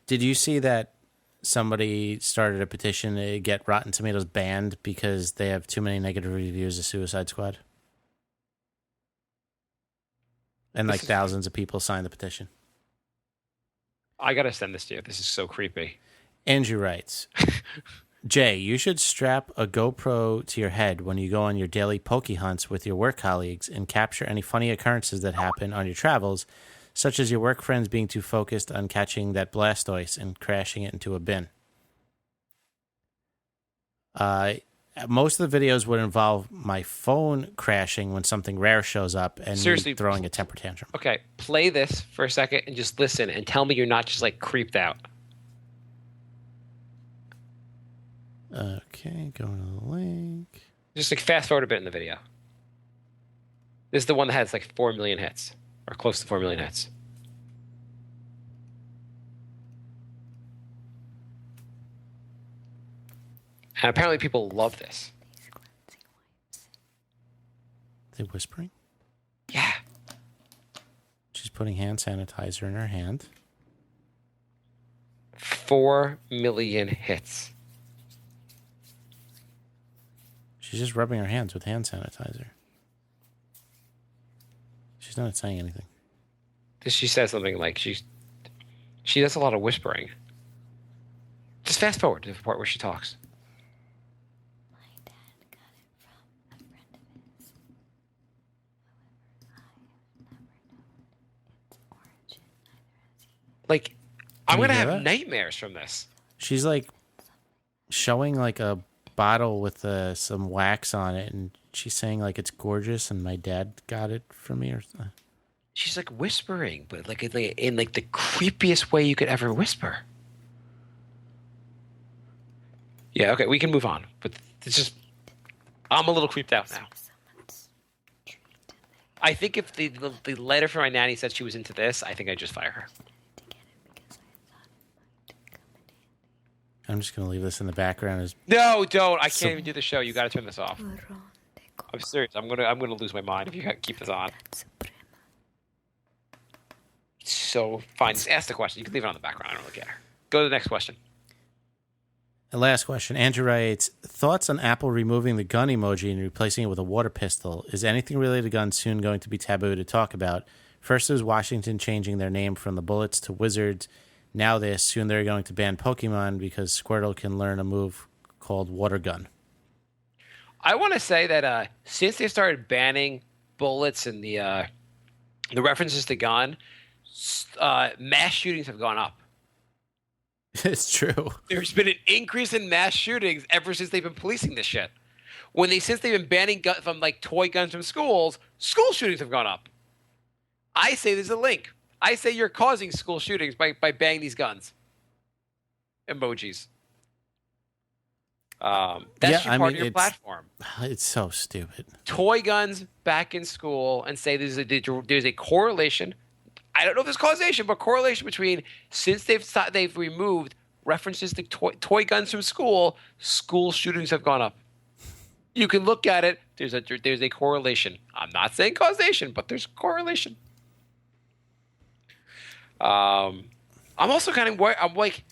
Did you see that somebody started a petition to get Rotten Tomatoes banned because they have too many negative reviews of Suicide Squad? And like thousands of people signed the petition. I gotta send this to you. This is so creepy. Andrew writes, Jay, you should strap a GoPro to your head when you go on your daily poke hunts with your work colleagues and capture any funny occurrences that happen on your travels, such as your work friends being too focused on catching that Blastoise and crashing it into a bin. Most of the videos would involve my phone crashing when something rare shows up and Seriously, me throwing a temper tantrum. Okay, play this for a second and just listen and tell me you're not just like creeped out. Okay, going to the link. Just like fast forward a bit in the video. This is the one that has like 4 million hits, or close to 4 million hits. And apparently people love this. They whispering? Yeah. She's putting hand sanitizer in her hand. 4 million hits. She's just rubbing her hands with hand sanitizer. She's not saying anything. She says something like she does a lot of whispering. Just fast forward to the part where she talks. Like, I'm you gonna hear have that? nightmares from this. She's like showing like a bottle with some wax on it, and she's saying like it's gorgeous, and my dad got it for me, or something. She's like whispering, but like in like the creepiest way you could ever whisper. Yeah, okay, we can move on. But it's just, I'm a little creeped out now. I think if the letter from my nanny said she was into this, I think I'd just fire her. I'm just gonna leave this in the background as No, don't. I can't even do the show. You got to turn this off. I'm serious. I'm gonna lose my mind if you keep this on. So fine, just ask the question. You can leave it on the background. I don't really care. Go to the next question. the last question. Andrew writes, thoughts on Apple removing the gun emoji and replacing it with a water pistol? Is anything related to guns soon going to be taboo to talk about? First it was Washington changing their name from the Bullets to Wizards. Now this, soon they're going to ban Pokemon because Squirtle can learn a move called Water Gun. I want to say that since they started banning bullets and the references to gun, mass shootings have gone up. It's true. There's been an increase in mass shootings ever since they've been policing this shit. Since they've been banning from like toy guns from schools, school shootings have gone up. I say there's a link. I say you're causing school shootings by banning these guns. Emojis. That's part of your platform. It's so stupid. Toy guns back in school and say there's a correlation. I don't know if there's causation, but correlation between since they've removed references to toy guns from school shootings have gone up. You can look at it. There's a correlation. I'm not saying causation, but there's correlation. I'm also kind of worried. I'm like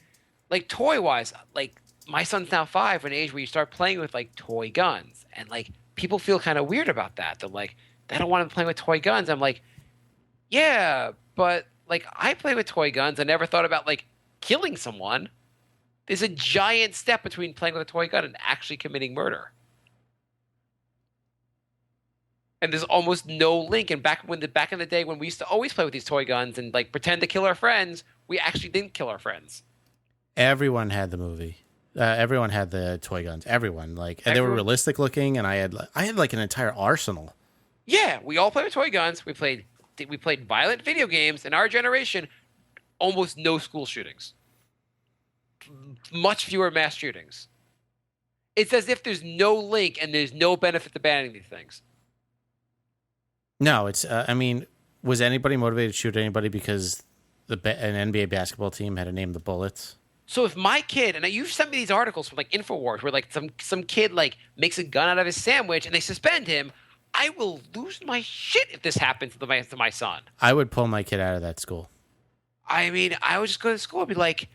toy wise, like my son's now 5, an age where you start playing with like toy guns, and like people feel kind of weird about that. They're like, they don't want to play with toy guns. I'm like, yeah, but like I play with toy guns. I never thought about like killing someone. There's a giant step between playing with a toy gun and actually committing murder. And there's almost no link. And back in the day when we used to always play with these toy guns and like pretend to kill our friends, we actually didn't kill our friends. Everyone had the movie. Everyone had the toy guns. Everyone and they were realistic looking, and I had like an entire arsenal. Yeah, we all played with toy guns. We played violent video games. In our generation, almost no school shootings. Much fewer mass shootings. It's as if there's no link and there's no benefit to banning these things. No, it's. I mean, was anybody motivated to shoot anybody because an NBA basketball team had to name the Bullets? So if my kid, and you've sent me these articles from like InfoWars where like some kid like makes a gun out of his sandwich and they suspend him, I will lose my shit if this happens to my son. I would pull my kid out of that school. I mean, I would just go to school and be like,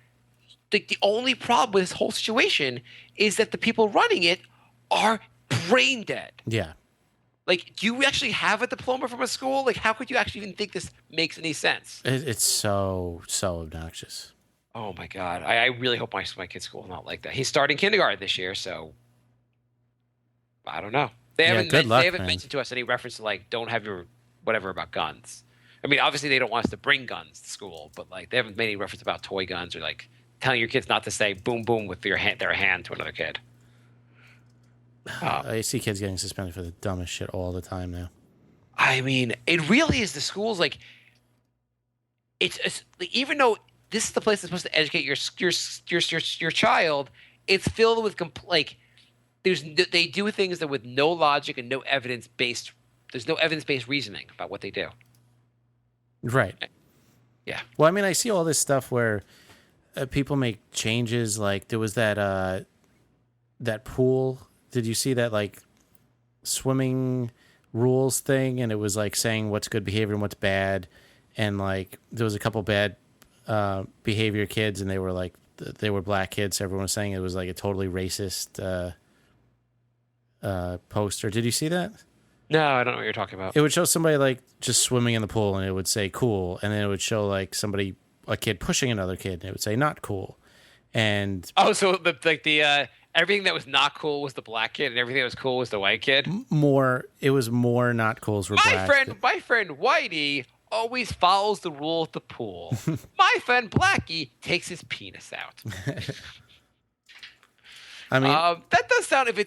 the only problem with this whole situation is that the people running it are brain dead. Yeah. Like, do you actually have a diploma from a school? Like, how could you actually even think this makes any sense? It's so obnoxious. Oh, my God. I really hope my kid's school is not like that. He's starting kindergarten this year, so I don't know. They haven't mentioned to us any reference to, like, don't have your whatever about guns. I mean, obviously they don't want us to bring guns to school, but, like, they haven't made any reference about toy guns or, like, telling your kids not to say boom, boom with their hand to another kid. I see kids getting suspended for the dumbest shit all the time now. I mean, it really is the schools. Like, it's like, even though this is the place that's supposed to educate your child, it's filled with they do things that with no logic and no evidence based. There's no evidence based reasoning about what they do. Right. Yeah. Well, I mean, I see all this stuff where people make changes. Like there was that pool. Did you see that, like, swimming rules thing, and it was like saying what's good behavior and what's bad, and like there was a couple bad behavior kids, and they were like they were black kids. So everyone was saying it was like a totally racist poster. Did you see that? No, I don't know what you're talking about. It would show somebody like just swimming in the pool, and it would say cool, and then it would show like a kid pushing another kid, and it would say not cool. And so the everything that was not cool was the black kid, and everything that was cool was the white kid. It was more not cools were black. My friend Whitey always follows the rule of the pool. My friend Blackie takes his penis out. I mean, that does sound if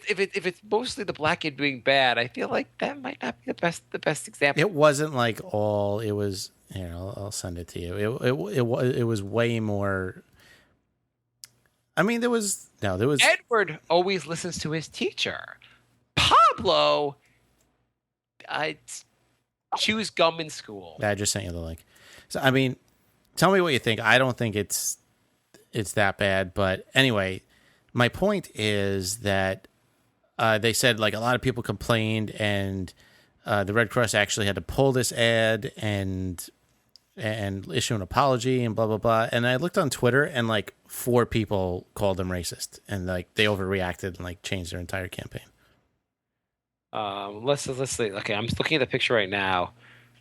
it's mostly the black kid doing bad, I feel like that might not be the best example. it wasn't like all. It was. Here, I'll send it to you. It was way more. I mean, there was. Edward always listens to his teacher. Pablo, chews gum in school. I just sent you the link. So I mean, tell me what you think. I don't think it's that bad, but anyway. My point is that they said like a lot of people complained, and the Red Cross actually had to pull this ad and issue an apology and blah blah blah. And I looked on Twitter, and like 4 people called them racist, and like they overreacted and like changed their entire campaign. Let's see. Okay, I'm just looking at the picture right now.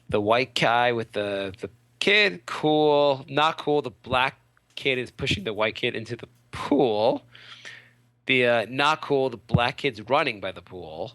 The white guy with the kid, cool, not cool. The black kid is pushing the white kid into the pool. The not cool, the black kid's running by the pool.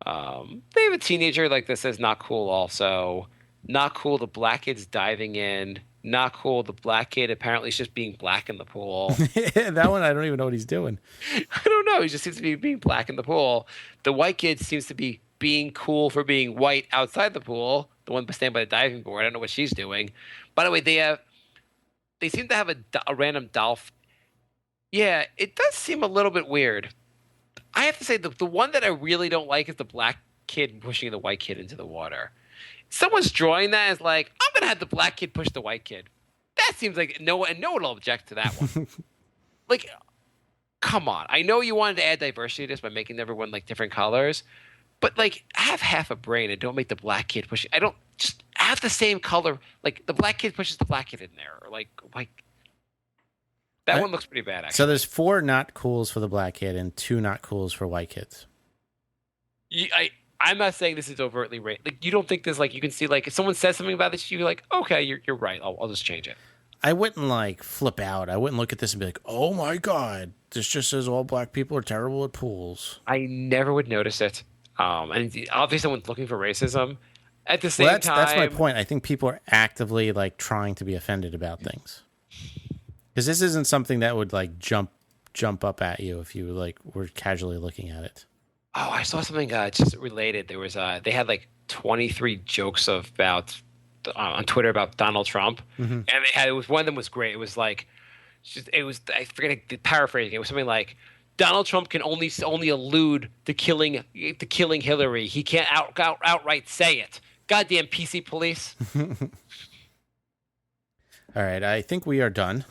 They have a teenager like this says not cool also. Not cool, the black kid's diving in. Not cool, the black kid apparently is just being black in the pool. That one, I don't even know what he's doing. I don't know. He just seems to be being black in the pool. The white kid seems to be being cool for being white outside the pool. The one standing by the diving board. I don't know what she's doing. By the way, they seem to have a random doll. Yeah, it does seem a little bit weird. I have to say, the one that I really don't like is the black kid pushing the white kid into the water. Someone's drawing that as like, I'm going to have the black kid push the white kid. That seems like no one will object to that one. Like, come on. I know you wanted to add diversity to this by making everyone like different colors, but like have half a brain and don't make the black kid push. I don't just have the same color. Like the black kid pushes the black kid in there, or like. That one looks pretty bad, actually. So there's 4 not cools for the black kid and 2 not cools for white kids. I'm not saying this is overtly racist. Like, you don't think this, like, you can see, like, if someone says something about this, you're like, okay, you're right. I'll just change it. I wouldn't, like, flip out. I wouldn't look at this and be like, oh, my God, this just says all black people are terrible at pools. I never would notice it. And obviously someone's looking for racism. At the same time... That's my point. I think people are actively, like, trying to be offended about things. Because this isn't something that would like jump up at you if you like were casually looking at it. Oh, I saw something just related. There was they had like 23 jokes about on Twitter about Donald Trump, and one of them was great. It was like, I forget the paraphrasing. It was something like, Donald Trump can only allude to killing Hillary. He can't outright say it. Goddamn PC police. All right, I think we are done.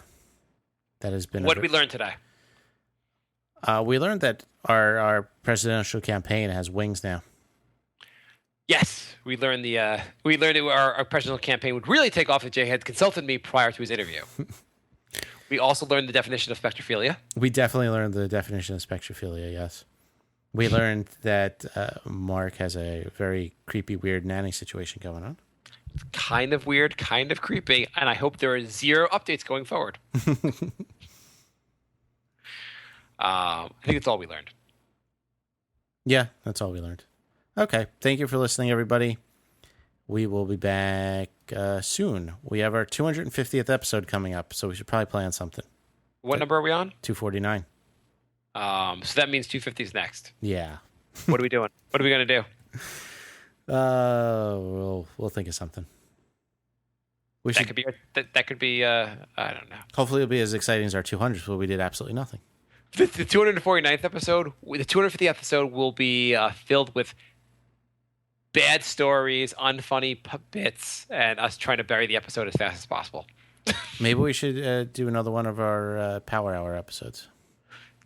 That has been. What did we learn today? We learned that our presidential campaign has wings now. Yes, we learned that our presidential campaign would really take off if Jay had consulted me prior to his interview. We also learned the definition of spectrophilia. We definitely learned the definition of spectrophilia. Yes, we learned that Marc has a very creepy, weird nanny situation going on. Kind of weird, kind of creepy, and I hope there are 0 updates going forward. I think that's all we learned. Yeah, that's all we learned. Okay, thank you for listening, everybody. We will be back soon. We have our 250th episode coming up, so we should probably plan something. What number are we on? 249. So that means 250 is next. Yeah. What are we doing? What are we going to do? We'll think of something. That could be. I don't know. Hopefully, it'll be as exciting as our 200s, where we did absolutely nothing. The 249th episode, the 250th episode will be filled with bad stories, unfunny bits, and us trying to bury the episode as fast as possible. Maybe we should do another one of our Power Hour episodes.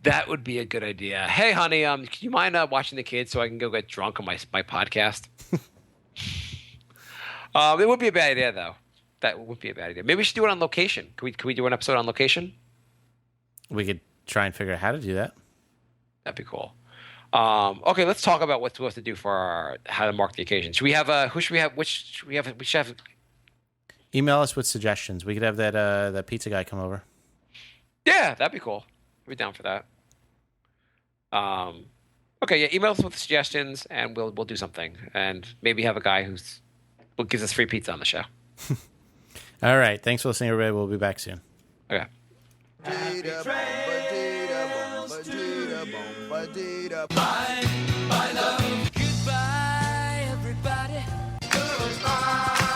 That would be a good idea. Hey, honey, can you mind watching the kids so I can go get drunk on my podcast? It would be a bad idea, though. That would be a bad idea. Maybe we should do it on location. Can we do an episode on location? We could try and figure out how to do that. That'd be cool. Okay, let's talk about what to do for how to mark the occasion. Should we have who should we have? Which should we have? We should have. Email us with suggestions. We could have that pizza guy come over. Yeah, that'd be cool. I'd be down for that. Okay, yeah, email us with suggestions, and we'll do something, and maybe have a guy who gives us free pizza on the show. All right, thanks for listening, everybody. We'll be back soon. Okay. Bye, love. Goodbye, everybody. Goodbye.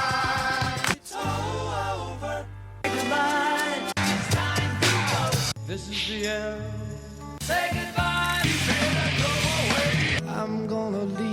It's all over. Goodbye. It's time to go. This is the end. Say goodbye. You better go away. I'm gonna leave.